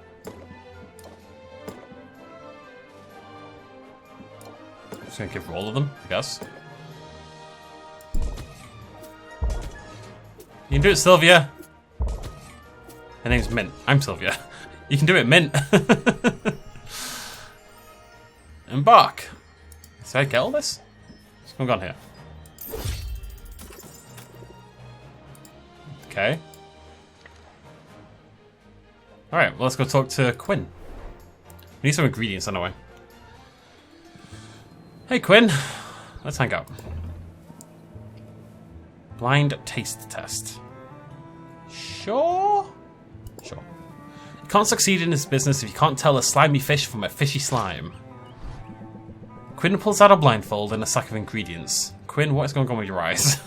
I'm just going to give her all of them, I guess. You can do it, Sylvia! Her name's Mint. I'm Sylvia. You can do it, Mint! Embark! Did I get all this? What's going on here? Okay. Alright, well, let's go talk to Quinn. We need some ingredients anyway. Hey, Quinn. Let's hang out. Blind taste test. Sure? Sure. You can't succeed in this business if you can't tell a slimy fish from a fishy slime. Quinn pulls out a blindfold and a sack of ingredients. Quinn, what is going on with your eyes?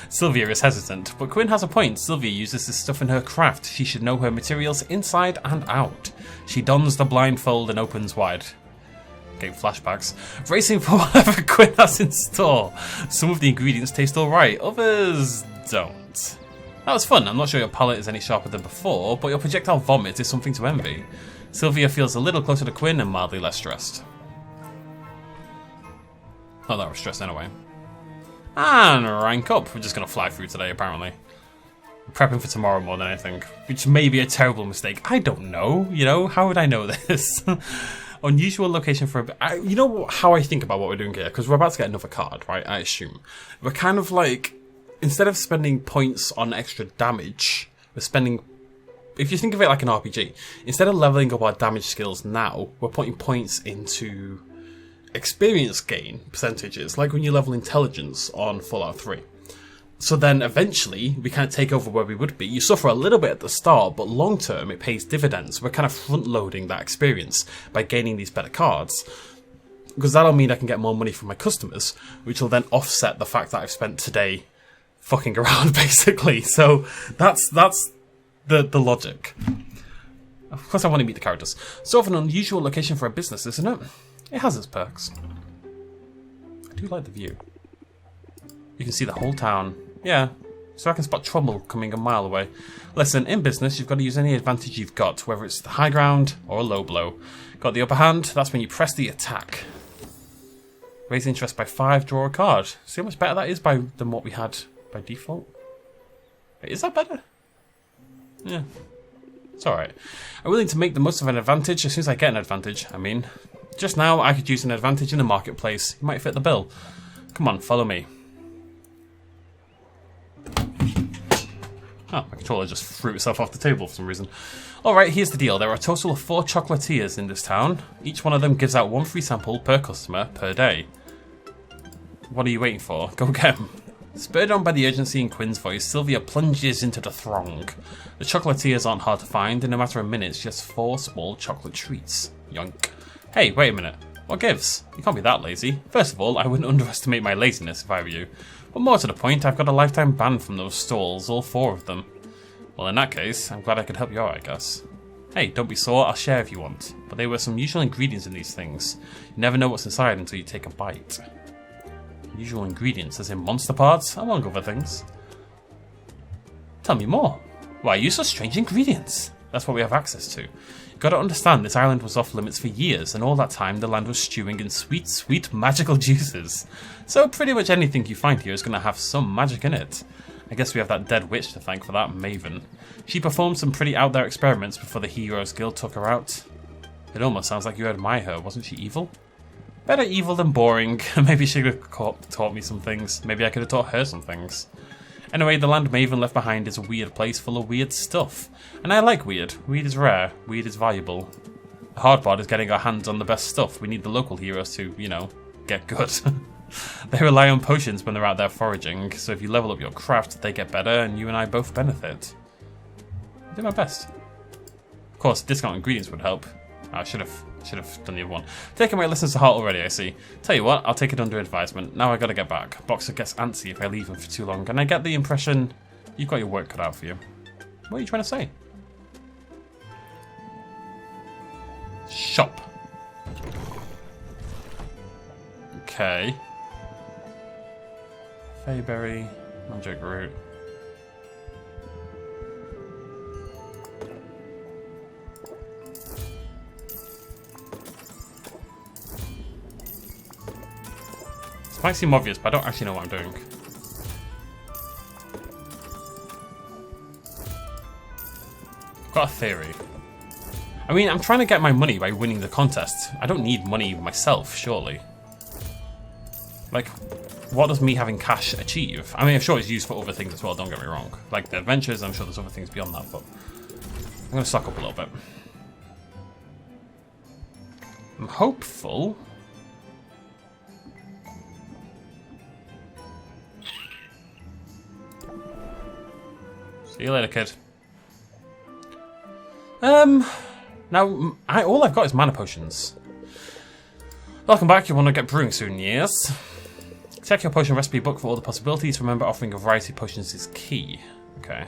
Sylvia is hesitant, but Quinn has a point. Sylvia uses this stuff in her craft. She should know her materials inside and out. She dons the blindfold and opens wide. Getting flashbacks. Racing for whatever Quinn has in store. Some of the ingredients taste alright, others don't. That was fun. I'm not sure your palate is any sharper than before, but your projectile vomit is something to envy. Sylvia feels a little closer to Quinn and mildly less stressed. Not that we're stressed anyway. And rank up. We're just going to fly through today, apparently. Prepping for tomorrow more than anything, which may be a terrible mistake. I don't know, you know? How would I know this? Unusual location for a... You know how I think about what we're doing here? Because we're about to get another card, right? I assume. We're kind of like... Instead of spending points on extra damage, we're spending... If you think of it like an RPG, instead of leveling up our damage skills now, we're putting points into... experience gain percentages, like when you level intelligence on Fallout 3. So then eventually we kind of take over where we would be. You suffer a little bit at the start, but long term it pays dividends. We're kind of front loading that experience by gaining these better cards, because that'll mean I can get more money from my customers, which will then offset the fact that I've spent today fucking around basically. So that's the logic. Of course I want to meet the characters. Sort of an unusual location for a business, isn't it? It has its perks. I do like the view. You can see the whole town. Yeah, so I can spot trouble coming a mile away. Listen, in business, you've got to use any advantage you've got, whether it's the high ground or a low blow. Got the upper hand, that's when you press the attack. Raise interest by 5, draw a card. See how much better that is than what we had by default? Wait, is that better? Yeah. It's alright. I'm willing to make the most of an advantage as soon as I get an advantage, I mean. Just now, I could use an advantage in the marketplace. You might fit the bill. Come on, follow me. Oh, my controller just threw itself off the table for some reason. Alright, here's the deal. There are a total of 4 chocolatiers in this town. Each one of them gives out 1 free sample per customer per day. What are you waiting for? Go get 'em. Spurred on by the urgency in Quinn's voice, Sylvia plunges into the throng. The chocolatiers aren't hard to find. In a matter of minutes, she has 4 small chocolate treats. Yoink. Hey, wait a minute. What gives? You can't be that lazy. First of all, I wouldn't underestimate my laziness if I were you. But more to the point, I've got a lifetime ban from those stalls, all 4 of them. Well, in that case, I'm glad I could help you out, I guess. Hey, don't be sore, I'll share if you want. But there were some usual ingredients in these things. You never know what's inside until you take a bite. Usual ingredients, as in monster parts, among other things. Tell me more. Why use such strange ingredients? That's what we have access to. You've got to understand, this island was off limits for years, and all that time the land was stewing in sweet, sweet magical juices. So pretty much anything you find here is going to have some magic in it. I guess we have that dead witch to thank for that, Maven. She performed some pretty out there experiments before the Heroes Guild took her out. It almost sounds like you admire her, wasn't she evil? Better evil than boring. Maybe she could have taught me some things. Maybe I could have taught her some things. Anyway, the land Maven left behind is a weird place full of weird stuff. And I like weird. Weird is rare. Weird is valuable. The hard part is getting our hands on the best stuff. We need the local heroes to, you know, get good. They rely on potions when they're out there foraging, so if you level up your craft, they get better, and you and I both benefit. I do my best. Of course, discount ingredients would help. I should have done the other one. Taking my lessons to heart already, I see. Tell you what, I'll take it under advisement. Now I gotta get back. Boxer gets antsy if I leave him for too long, and I get the impression you've got your work cut out for you. What are you trying to say? Shop. Okay. Fayberry, magic root. This might seem obvious, but I don't actually know what I'm doing. I've got a theory. I mean, I'm trying to get my money by winning the contest. I don't need money myself, surely. Like, what does me having cash achieve? I mean, I'm sure it's used for other things as well, don't get me wrong. Like the adventures, I'm sure there's other things beyond that, but I'm going to stock up a little bit. I'm hopeful. See you later, kid. Now, all I've got is mana potions. Welcome back, you want to get brewing soon, yes? Check your potion recipe book for all the possibilities. Remember, offering a variety of potions is key. Okay.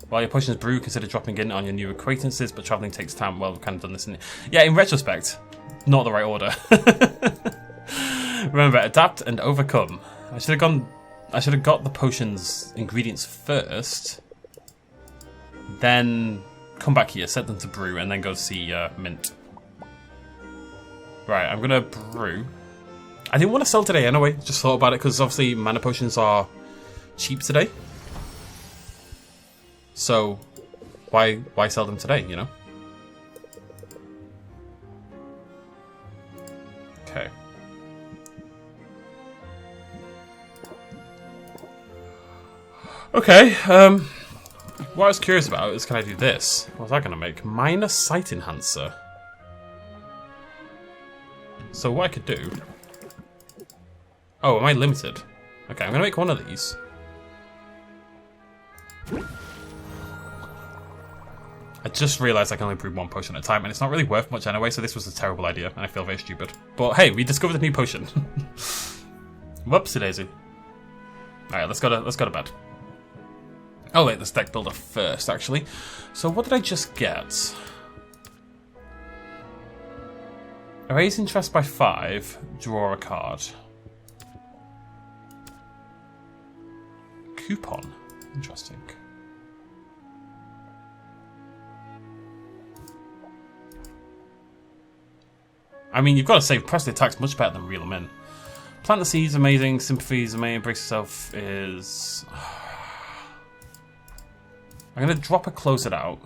While your potions brew, consider dropping in on your new acquaintances, but travelling takes time. Well, we've kind of done this in... Yeah, in retrospect, not the right order. Remember, adapt and overcome. I should have got the potions ingredients first, then come back here, set them to brew, and then go see Mint. Right, I'm gonna brew. I didn't want to sell today anyway, just thought about it, because obviously mana potions are cheap today. So, why sell them today, you know? Okay. Okay, what I was curious about is, can I do this? What's that going to make? Minor sight enhancer. So what I could do... Oh, am I limited? Okay, I'm going to make one of these. I just realised I can only brew one potion at a time, and it's not really worth much anyway, so this was a terrible idea, and I feel very stupid. But hey, we discovered a new potion. Whoopsie daisy. Alright, let's go to bed. Oh wait, let's deck builder first, actually. So what did I just get? Raise interest by 5, draw a card. Coupon. Interesting. I mean, you've got to say, press the attack's much better than reel them in. Plant the seeds, amazing. Sympathy is amazing. Brace yourself is... I'm going to drop a close it out.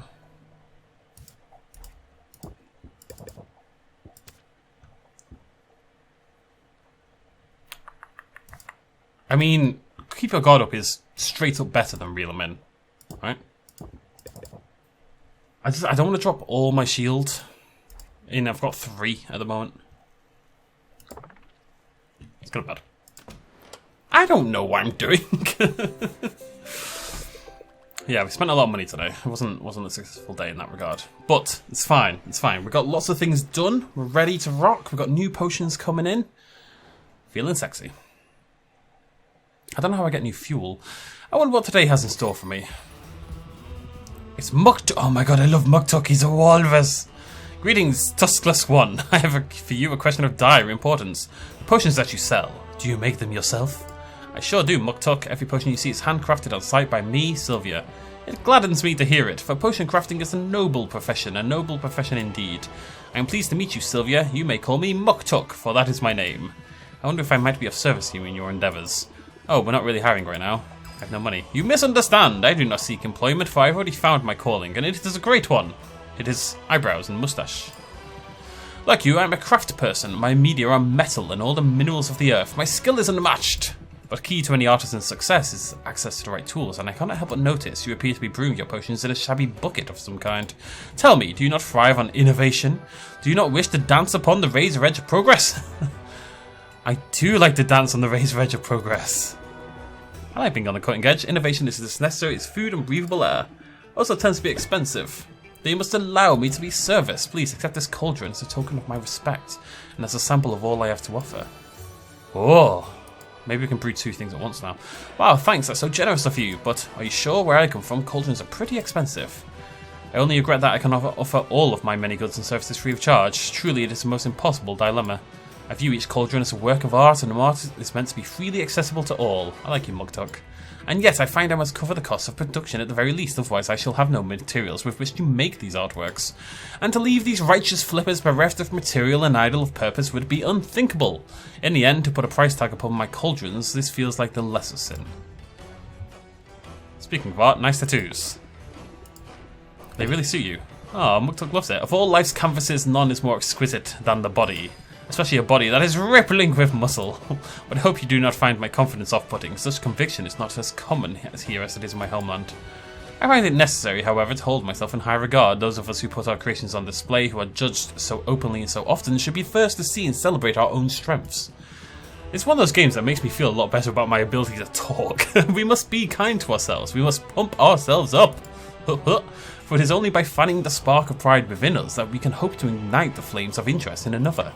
I mean, keep your guard up is straight up better than reel them in, right? I don't want to drop all my shield in. I've got 3 at the moment. Let's go to bed. I don't know what I'm doing. Yeah, we spent a lot of money today. It wasn't a successful day in that regard. But it's fine. It's fine. We've got lots of things done. We're ready to rock. We've got new potions coming in. Feeling sexy. I don't know how I get new fuel. I wonder what today has in store for me. It's Muktuk. Oh my god, I love Muktuk. He's a walrus. Greetings, Tuskless One. I have for you a question of dire importance. The potions that you sell, do you make them yourself? I sure do, Muktuk. Every potion you see is handcrafted on site by me, Sylvia. It gladdens me to hear it, for potion crafting is a noble profession indeed. I am pleased to meet you, Sylvia. You may call me Muktuk, for that is my name. I wonder if I might be of service to you in your endeavours. Oh, we're not really hiring right now. I have no money. You misunderstand. I do not seek employment, for I have already found my calling, and it is a great one. It is eyebrows and moustache. Like you, I am a craft person. My media are metal and all the minerals of the earth. My skill is unmatched. But key to any artisan's success is access to the right tools, and I cannot help but notice you appear to be brewing your potions in a shabby bucket of some kind. Tell me, do you not thrive on innovation? Do you not wish to dance upon the razor edge of progress? I do like to dance on the razor edge of progress. I like being on the cutting edge. Innovation is as necessary as food and breathable air. Also tends to be expensive. Though you must allow me to be service. Please accept this cauldron as a token of my respect, and as a sample of all I have to offer. Oh. Maybe we can brew 2 things at once now. Wow, thanks, that's so generous of you, but are you sure where I come from, cauldrons are pretty expensive. I only regret that I cannot offer all of my many goods and services free of charge. Truly, it is a most impossible dilemma. I view each cauldron as a work of art, and art is meant to be freely accessible to all. I like you, Muktuk. And yet, I find I must cover the costs of production at the very least, otherwise I shall have no materials with which to make these artworks. And to leave these righteous flippers bereft of material and idle of purpose would be unthinkable. In the end, to put a price tag upon my cauldrons, this feels like the lesser sin. Speaking of art, nice tattoos. They really suit you. Oh, Muktuk loves it. Of all life's canvases, none is more exquisite than the body. Especially a body that is rippling with muscle. But I hope you do not find my confidence off-putting. Such conviction is not as common here as it is in my homeland. I find it necessary, however, to hold myself in high regard. Those of us who put our creations on display, who are judged so openly and so often, should be first to see and celebrate our own strengths. It's one of those games that makes me feel a lot better about my ability to talk. We must be kind to ourselves. We must pump ourselves up. For it is only by fanning the spark of pride within us that we can hope to ignite the flames of interest in another.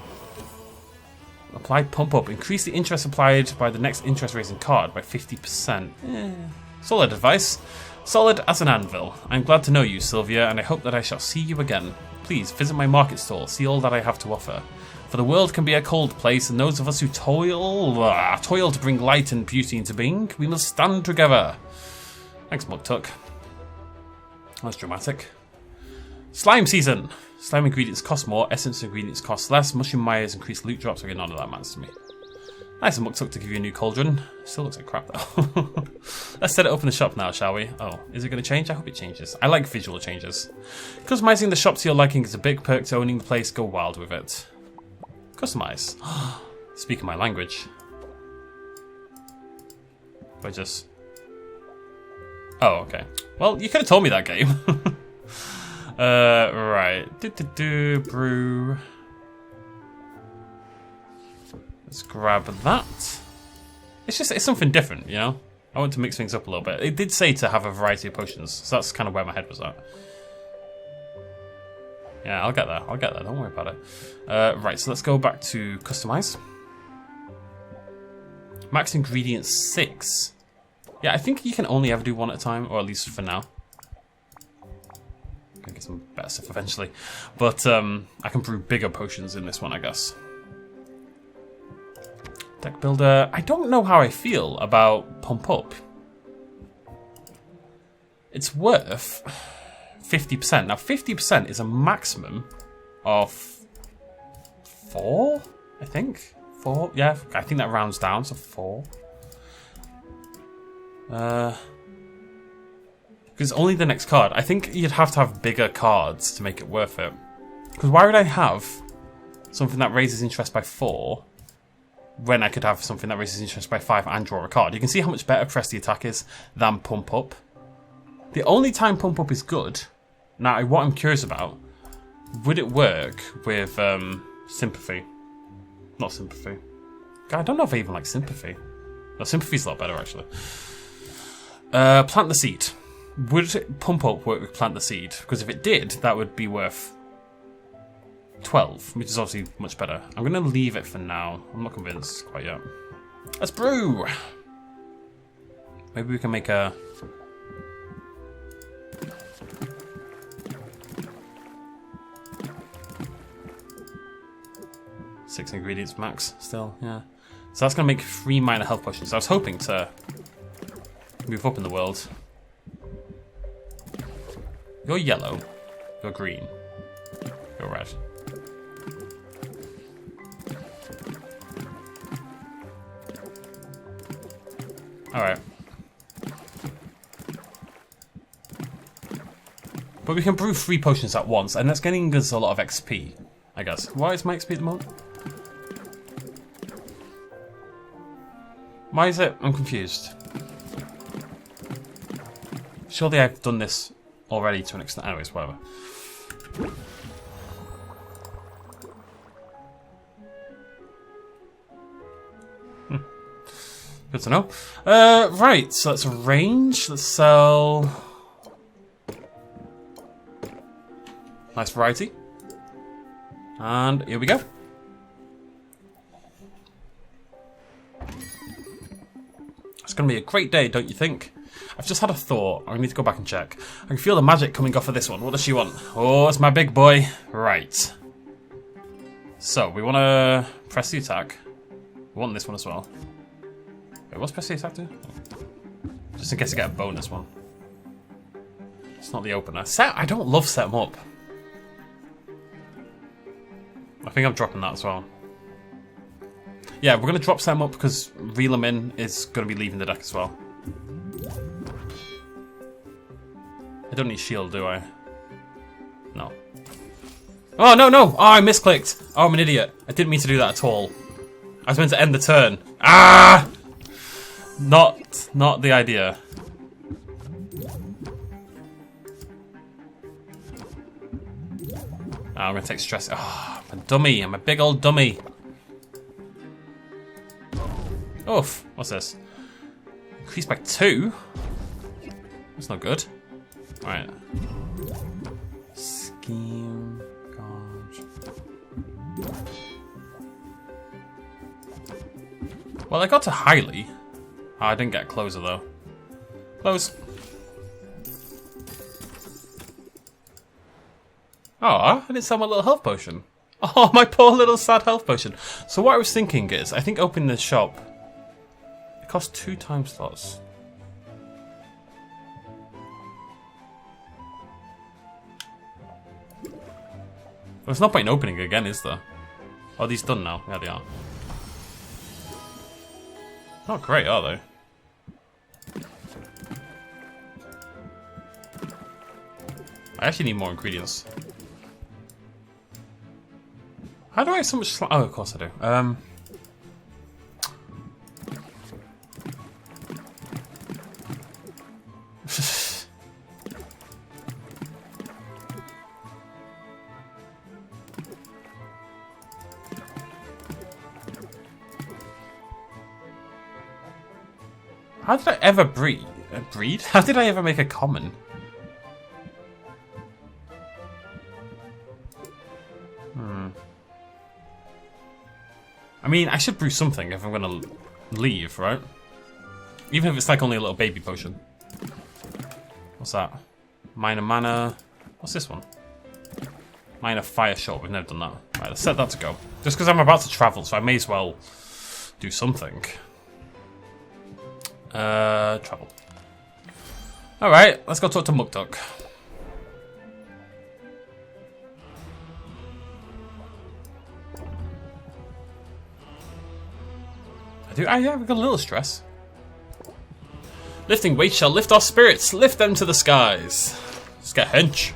Apply pump up. Increase the interest applied by the next interest raising card by 50%. Solid advice. Solid as an anvil. I'm glad to know you, Sylvia, and I hope that I shall see you again. Please visit my market stall, see all that I have to offer. For the world can be a cold place, and those of us who toil to bring light and beauty into being, we must stand together. Thanks, Muktuk. That's dramatic. Slime season. Slime ingredients cost more, essence ingredients cost less, mushroom mires increase loot drops. Okay, none of that matters to me. Nice of Muktuk to give you a new cauldron. Still looks like crap though. Let's set it up in the shop now, shall we? Oh, is it going to change? I hope it changes. I like visual changes. Customizing the shop to your liking is a big perk to owning the place. Go wild with it. Customize. Speaking my language. I just... Oh, okay. Well, you could have told me that game. Right. Brew. Let's grab that. It's something different, you know? I want to mix things up a little bit. It did say to have a variety of potions, so that's kind of where my head was at. Yeah, I'll get there. Don't worry about it. Right, so let's go back to customize. Max ingredients 6. Yeah, I think you can only ever do one at a time, or at least for now. I'm gonna get some better stuff eventually. But I can brew bigger potions in this one, I guess. Deck builder. I don't know how I feel about pump up. It's worth 50%. Now, 50% is a maximum of 4, I think. 4, yeah, I think that rounds down to 4. Because only the next card. I think you'd have to have bigger cards to make it worth it. Because why would I have something that raises interest by 4 when I could have something that raises interest by 5 and draw a card? You can see how much better press the attack is than pump up. The only time pump up is good. Now, what I'm curious about, would it work with sympathy? Not sympathy. God, I don't know if I even like sympathy. No, sympathy's a lot better, actually. Plant the seed. Would pump up work with plant the seed? Because if it did, that would be worth 12, which is obviously much better. I'm going to leave it for now. I'm not convinced quite yet. Let's brew! Maybe we can make a... Six ingredients max, still, yeah. So that's going to make 3 minor health potions. I was hoping to move up in the world. You're yellow. You're green. You're red. Alright. But we can brew 3 potions at once, and that's getting us a lot of XP, I guess. Why is my XP at the moment? Why is it? I'm confused. Surely I've done this already to an extent. Anyways, whatever. Good to know. Right, so let's arrange. Let's sell. Nice variety. And here we go. It's going to be a great day, don't you think? I've just had a thought. I need to go back and check. I can feel the magic coming off of this one. What does she want? Oh, it's my big boy. Right. So, we want to press the attack. We want this one as well. Wait, what's press the attack do? Just in case I get a bonus one. It's not the opener. I don't love set them up. I think I'm dropping that as well. Yeah, we're going to drop set them up because reel them in is going to be leaving the deck as well. I don't need shield, do I? No. Oh, no, no! Oh, I misclicked! Oh, I'm an idiot. I didn't mean to do that at all. I was meant to end the turn. Ah! Not the idea. Oh, I'm going to take stress. Oh, I'm a dummy. I'm a big old dummy. Oof. What's this? Increased by 2? That's not good. Alright. Scheme. God. Well, I got to highly. Oh, I didn't get closer though. Close. Oh, I didn't sell my little health potion. Oh, my poor little sad health potion. So what I was thinking is, I think opening the shop, it costs 2 time slots. There's no point in opening again, is there? Oh, these done now? Yeah, they are. Not great, are they? I actually need more ingredients. How do I have so much oh, of course I do. How did I ever breed? Breed? How did I ever make a common? I mean, I should brew something if I'm gonna leave, right? Even if it's like only a little baby potion. What's that? Minor mana. What's this one? Minor fire shot. We've never done that. Right, let's set that to go. Just because I'm about to travel, so I may as well do something. Travel. Alright, let's go talk to Muktuk. Yeah, we've got a little stress. Lifting weights shall lift our spirits. Lift them to the skies. Let's get hench.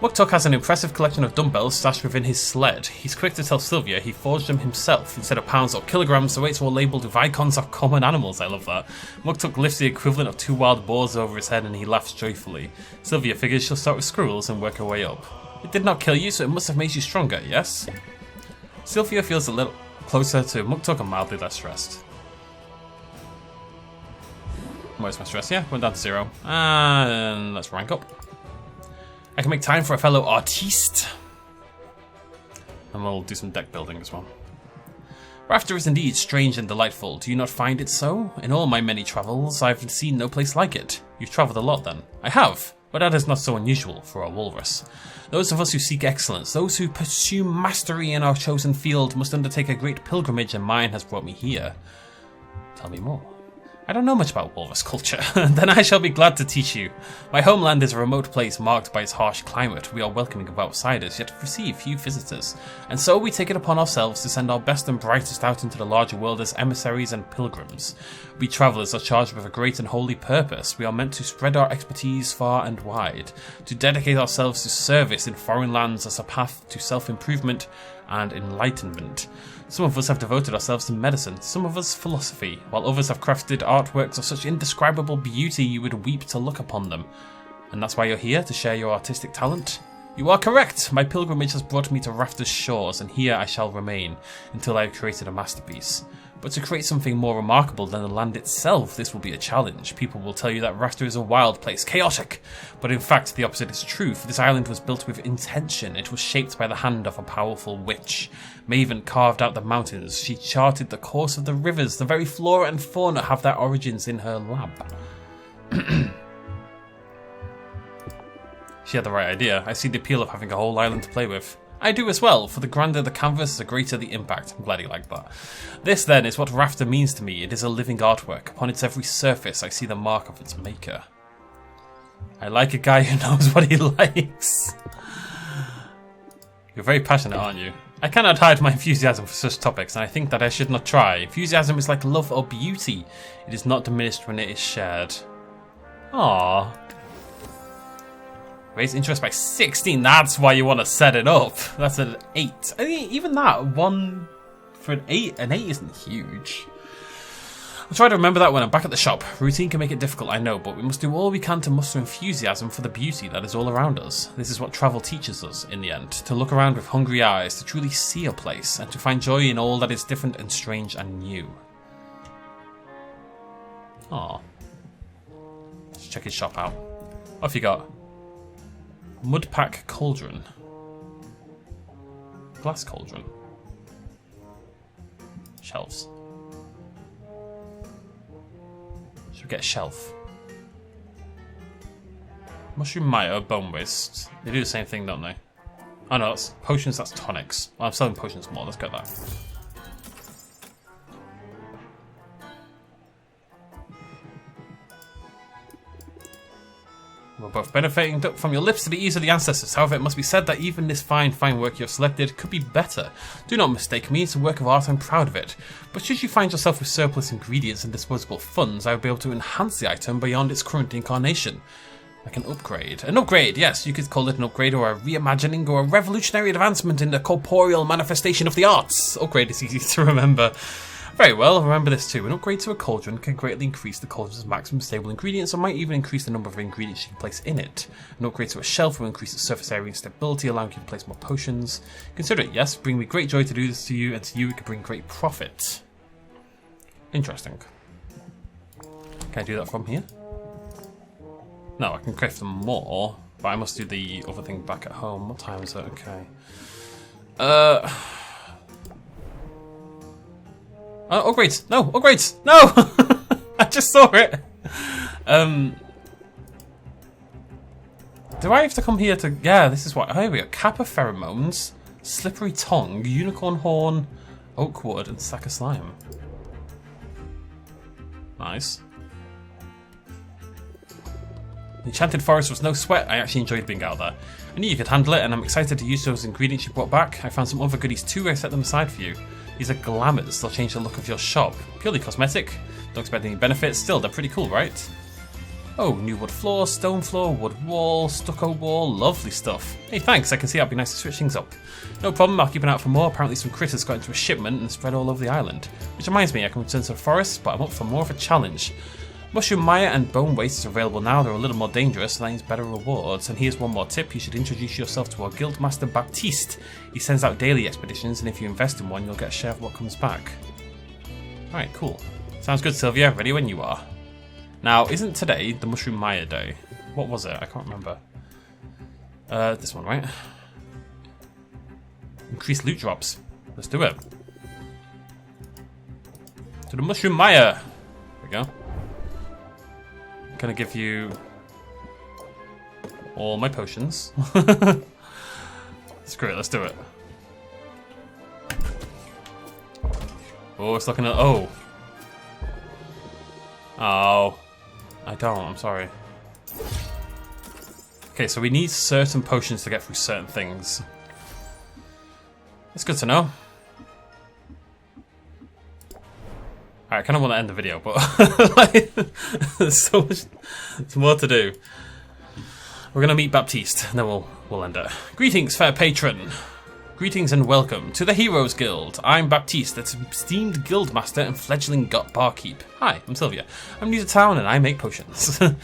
Muktuk has an impressive collection of dumbbells stashed within his sled. He's quick to tell Sylvia he forged them himself. Instead of pounds or kilograms, the weights were labelled with icons of common animals. I love that. Muktuk lifts the equivalent of 2 wild boars over his head and he laughs joyfully. Sylvia figures she'll start with squirrels and work her way up. It did not kill you, so it must have made you stronger, yes? Sylvia feels a little closer to Muktuk and mildly less stressed. Where's my stress? Yeah, went down to 0. And let's rank up. I can make time for a fellow artiste. And we'll do some deck building as well. Rafta is indeed strange and delightful. Do you not find it so? In all my many travels, I've seen no place like it. You've travelled a lot then. I have, but that is not so unusual for a walrus. Those of us who seek excellence, those who pursue mastery in our chosen field, must undertake a great pilgrimage, and mine has brought me here. Tell me more. I don't know much about walrus culture. Then I shall be glad to teach you. My homeland is a remote place marked by its harsh climate. We are welcoming of outsiders, yet receive few visitors. And so we take it upon ourselves to send our best and brightest out into the larger world as emissaries and pilgrims. We travellers are charged with a great and holy purpose. We are meant to spread our expertise far and wide, to dedicate ourselves to service in foreign lands as a path to self-improvement and enlightenment. Some of us have devoted ourselves to medicine, some of us philosophy, while others have crafted artworks of such indescribable beauty you would weep to look upon them. And that's why you're here, to share your artistic talent? You are correct! My pilgrimage has brought me to Rafta's shores, and here I shall remain, until I have created a masterpiece. But to create something more remarkable than the land itself, this will be a challenge. People will tell you that Rafta is a wild place, chaotic. But in fact, the opposite is true, for this island was built with intention. It was shaped by the hand of a powerful witch. Maven carved out the mountains. She charted the course of the rivers. The very flora and fauna have their origins in her lab. She had the right idea. I see the appeal of having a whole island to play with. I do as well, for the grander the canvas, the greater the impact. I'm glad you like that. This, then, is what Rafta means to me. It is a living artwork. Upon its every surface, I see the mark of its maker. I like a guy who knows what he likes. You're very passionate, aren't you? I cannot hide my enthusiasm for such topics, and I think that I should not try. Enthusiasm is like love or beauty. It is not diminished when it is shared. Aww. Raise interest by 16, that's why you want to set it up. That's an 8. I think even that, 1 for an 8 isn't huge. I'll try to remember that when I'm back at the shop. Routine can make it difficult, I know, but we must do all we can to muster enthusiasm for the beauty that is all around us. This is what travel teaches us, in the end. To look around with hungry eyes, to truly see a place, and to find joy in all that is different and strange and new. Aww. Let's check his shop out. What have you got? Mudpack cauldron. Glass cauldron. Shelves. Should we get a shelf? Mushroom Maya, bone waste. They do the same thing, don't they? Oh no, that's potions, that's tonics. Well, I'm selling potions more, let's get that. We're both benefiting from your lips to the ears of the ancestors. However, it must be said that even this fine work you have selected could be better. Do not mistake me, it's a work of art, I'm proud of it. But should you find yourself with surplus ingredients and disposable funds, I would be able to enhance the item beyond its current incarnation. Like an upgrade. An upgrade, yes, you could call it an upgrade or a reimagining or a revolutionary advancement in the corporeal manifestation of the arts. Upgrade is easy to remember. Very well, remember this too. An upgrade to a cauldron can greatly increase the cauldron's maximum stable ingredients or might even increase the number of ingredients you can place in it. An upgrade to a shelf will increase the surface area and stability, allowing you to place more potions. Consider it, yes, bring me great joy to do this to you, and to you it could bring great profit. Interesting. Can I do that from here? No, I can craft them more, but I must do the other thing back at home. What time is it? Okay. Upgrades! No! Upgrades! No! I just saw it! Do I have to come here to... Yeah, this is what... Oh, here we go. Kappa pheromones, slippery tongue, unicorn horn, oak wood, and sack of slime. Nice. The enchanted forest was no sweat. I actually enjoyed being out there. I knew you could handle it, and I'm excited to use those ingredients you brought back. I found some other goodies too. I set them aside for you. These are glamours. They'll change the look of your shop. Purely cosmetic. Don't expect any benefits. Still, they're pretty cool, right? Oh, new wood floor, stone floor, wood wall, stucco wall. Lovely stuff. Hey, thanks. I can see that'd be nice to switch things up. No problem. I'll keep an eye out for more. Apparently some critters got into a shipment and spread all over the island. Which reminds me, I can return to the forest, but I'm up for more of a challenge. Mushroom Maya and Bone Waste are available now. They're a little more dangerous, and that means better rewards. And here's one more tip. You should introduce yourself to our Guildmaster Baptiste. He sends out daily expeditions, and if you invest in one, you'll get a share of what comes back. Alright, cool. Sounds good, Sylvia. Ready when you are. Now, isn't today the Mushroom Maya day? What was it? I can't remember. This one, right? Increased loot drops. Let's do it. To the Mushroom Maya. There we go. Gonna give you all my potions. Screw it, let's do it. Oh, it's looking at... Oh. Oh. I don't, I'm sorry. Okay, so we need certain potions to get through certain things. That's good to know. I kind of want to end the video, but like, there's so much more to do. We're going to meet Baptiste, and then we'll end it. Greetings, fair patron. Greetings and welcome to the Heroes Guild. I'm Baptiste, the esteemed guildmaster and fledgling gut barkeep. Hi, I'm Sylvia. I'm new to town and I make potions. Oh,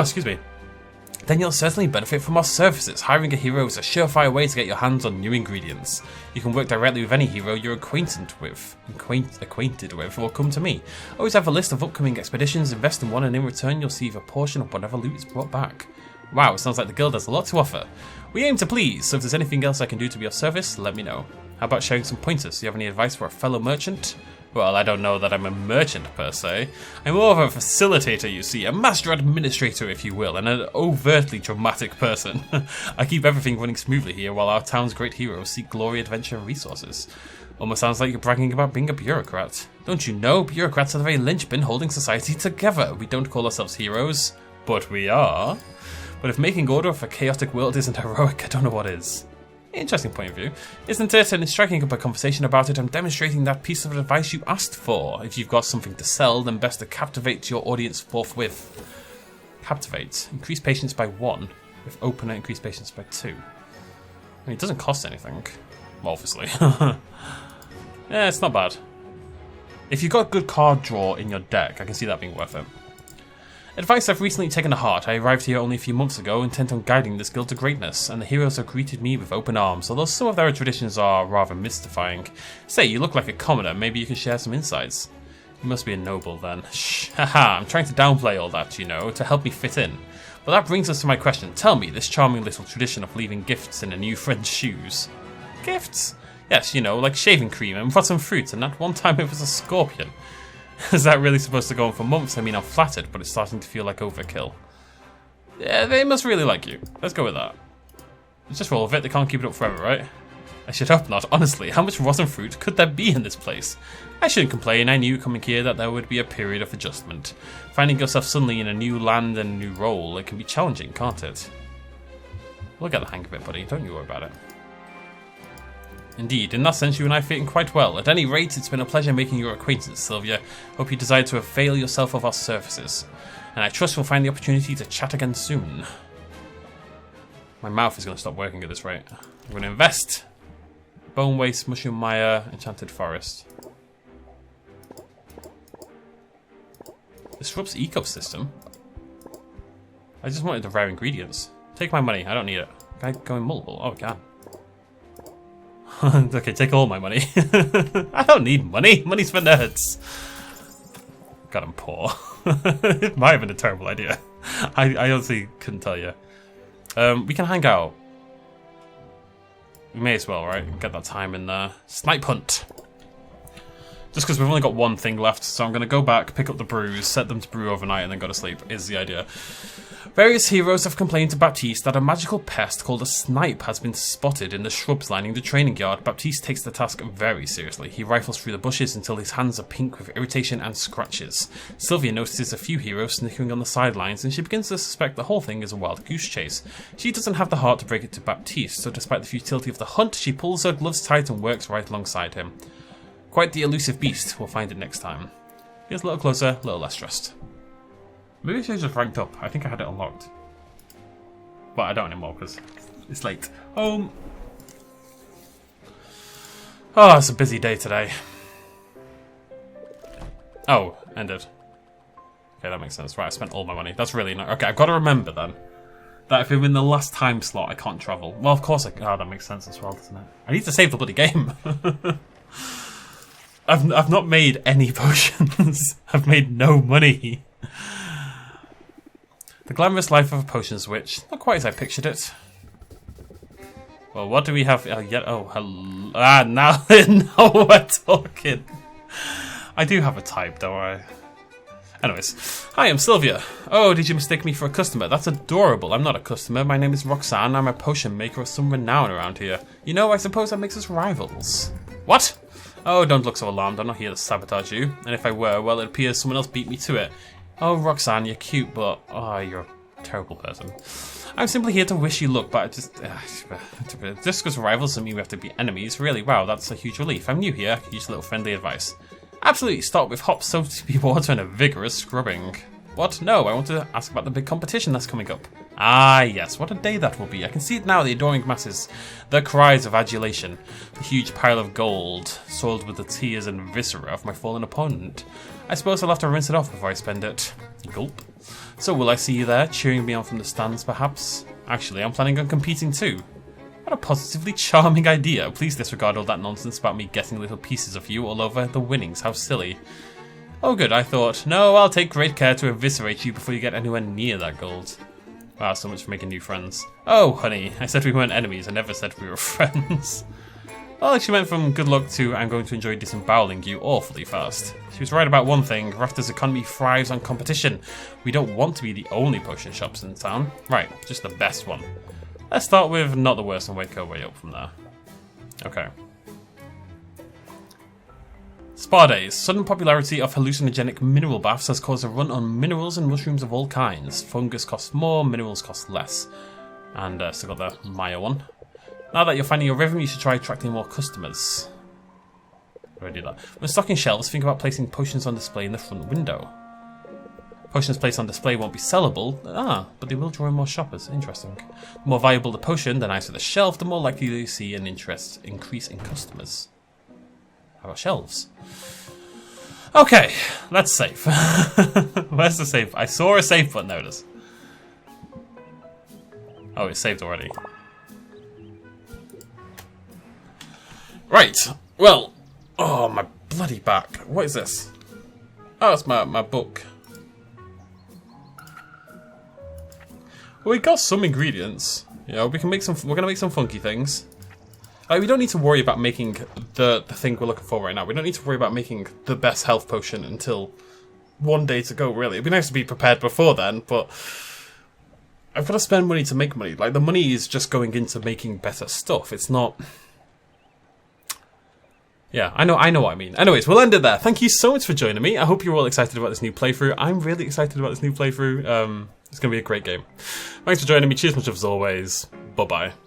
excuse me. Then you'll certainly benefit from our services. Hiring a hero is a surefire way to get your hands on new ingredients. You can work directly with any hero you're acquainted with, or come to me. Always have a list of upcoming expeditions, invest in one, and in return you'll receive a portion of whatever loot is brought back. Wow, it sounds like the guild has a lot to offer. We aim to please, so if there's anything else I can do to be of service, let me know. How about sharing some pointers? Do you have any advice for a fellow merchant? Well, I don't know that I'm a merchant per se. I'm more of a facilitator, you see, a master administrator, if you will, and an overtly dramatic person. I keep everything running smoothly here while our town's great heroes seek glory, adventure, and resources. Almost sounds like you're bragging about being a bureaucrat. Don't you know, bureaucrats are the very linchpin holding society together. We don't call ourselves heroes, but we are. But if making order of a chaotic world isn't heroic, I don't know what is. Interesting point of view, isn't it? And in striking up a conversation about it, I'm demonstrating that piece of advice you asked for. If you've got something to sell, then best to captivate your audience forthwith. Captivate. Increase patience by 1. With opener, increase patience by 2. I mean, it doesn't cost anything. Well, obviously. Yeah, it's not bad. If you've got a good card draw in your deck, I can see that being worth it. Advice I've recently taken to heart. I arrived here only a few months ago, intent on guiding this guild to greatness, and the heroes have greeted me with open arms, although some of their traditions are rather mystifying. Say, you look like a commoner, maybe you could share some insights. You must be a noble then. Shh, haha, I'm trying to downplay all that, you know, to help me fit in. But that brings us to my question. Tell me, this charming little tradition of leaving gifts in a new friend's shoes. Gifts? Yes, you know, like shaving cream and rotten fruit, and that one time it was a scorpion. Is that really supposed to go on for months? I mean, I'm flattered, but it's starting to feel like overkill. Yeah, they must really like you. Let's go with that. Let's just roll with it. They can't keep it up forever, right? I should hope not. Honestly, how much rotten fruit could there be in this place? I shouldn't complain. I knew coming here that there would be a period of adjustment. Finding yourself suddenly in a new land and a new role, it can be challenging, can't it? We'll get the hang of it, buddy. Don't you worry about it. Indeed, in that sense you and I fit in quite well. At any rate, it's been a pleasure making your acquaintance, Sylvia. Hope you decide to avail yourself of our services. And I trust we'll find the opportunity to chat again soon. My mouth is going to stop working at this rate. I'm going to invest. Bone waste, mushroom mire, enchanted forest. Disrupts ecosystem? I just wanted the rare ingredients. Take my money, I don't need it. Can I go in multiple? Oh, I can. Okay, take all my money. I don't need money. Money's for nerds. God, I'm poor. It might have been a terrible idea. I honestly couldn't tell you. We can hang out. We may as well, right? Get that time in there. Snipe hunt. Just because we've only got one thing left, so I'm going to go back, pick up the brews, set them to brew overnight, and then go to sleep, is the idea. Various heroes have complained to Baptiste that a magical pest called a snipe has been spotted in the shrubs lining the training yard. Baptiste takes the task very seriously. He rifles through the bushes until his hands are pink with irritation and scratches. Sylvia notices a few heroes snickering on the sidelines, and she begins to suspect the whole thing is a wild goose chase. She doesn't have the heart to break it to Baptiste, so despite the futility of the hunt, she pulls her gloves tight and works right alongside him. Quite the elusive beast. We'll find it next time. Here's a little closer, a little less stressed. Maybe I should have just ranked up. I think I had it unlocked. But I don't anymore because it's late. Oh, it's a busy day today. Oh, ended. Okay, that makes sense. Right, I spent all my money. That's really not... Okay, I've got to remember then that if I'm in the last time slot, I can't travel. Well, of course I... Oh, that makes sense as well, doesn't it? I need to save the bloody game. I've not made any potions. I've made no money. The glamorous life of a potions witch. Not quite as I pictured it. Well, what do we have? Oh, hello. Ah, now we're talking. I do have a type, don't I? Anyways. Hi, I'm Sylvia. Oh, did you mistake me for a customer? That's adorable. I'm not a customer. My name is Roxanne. I'm a potion maker of some renown around here. You know, I suppose that makes us rivals. What? Oh, don't look so alarmed. I'm not here to sabotage you. And if I were, well, it appears someone else beat me to it. Oh, Roxanne, you're cute, but... Oh, you're a terrible person. I'm simply here to wish you luck, but just because rivals doesn't mean we have to be enemies. Really, wow, that's a huge relief. I'm new here. I could use a little friendly advice. Absolutely, start with hot soapy water and a vigorous scrubbing. What? No, I want to ask about the big competition that's coming up. Ah, yes, what a day that will be. I can see it now, the adoring masses. Their cries of adulation. The huge pile of gold, soiled with the tears and viscera of my fallen opponent. I suppose I'll have to rinse it off before I spend it. Gulp. So will I see you there, cheering me on from the stands, perhaps? Actually, I'm planning on competing too. What a positively charming idea. Please disregard all that nonsense about me getting little pieces of you all over the winnings. How silly. Oh good, I thought. No, I'll take great care to eviscerate you before you get anywhere near that gold. Wow, so much for making new friends. Oh, honey, I said we weren't enemies. I never said we were friends. Well, she went from good luck to I'm going to enjoy disemboweling you awfully fast. She was right about one thing. Rafta's economy thrives on competition. We don't want to be the only potion shops in town. Right, just the best one. Let's start with not the worst and work our way up from there. Okay. Spa days. Sudden popularity of hallucinogenic mineral baths has caused a run on minerals and mushrooms of all kinds. Fungus costs more, minerals cost less. And still got the Maya one. Now that you're finding your rhythm, you should try attracting more customers. How do I do that? When stocking shelves, think about placing potions on display in the front window. Potions placed on display won't be sellable, but they will draw in more shoppers. Interesting. The more valuable the potion, the nicer the shelf, the more likely you see an increase in customers. How about shelves? Okay, let's save. Where's the save? I saw a save button, there it is. Oh, it's saved already. Right, well, oh, my bloody back. What is this? Oh, it's my book. Well, we got some ingredients. You know, we're gonna make some funky things. Like, we don't need to worry about making the thing we're looking for right now. We don't need to worry about making the best health potion until one day to go, really. It'd be nice to be prepared before then, but I've got to spend money to make money. Like, the money is just going into making better stuff. It's not... Yeah, I know what I mean. Anyways, we'll end it there. Thank you so much for joining me. I hope you're all excited about this new playthrough. I'm really excited about this new playthrough. It's going to be a great game. Thanks for joining me. Cheers much as always. Bye-bye.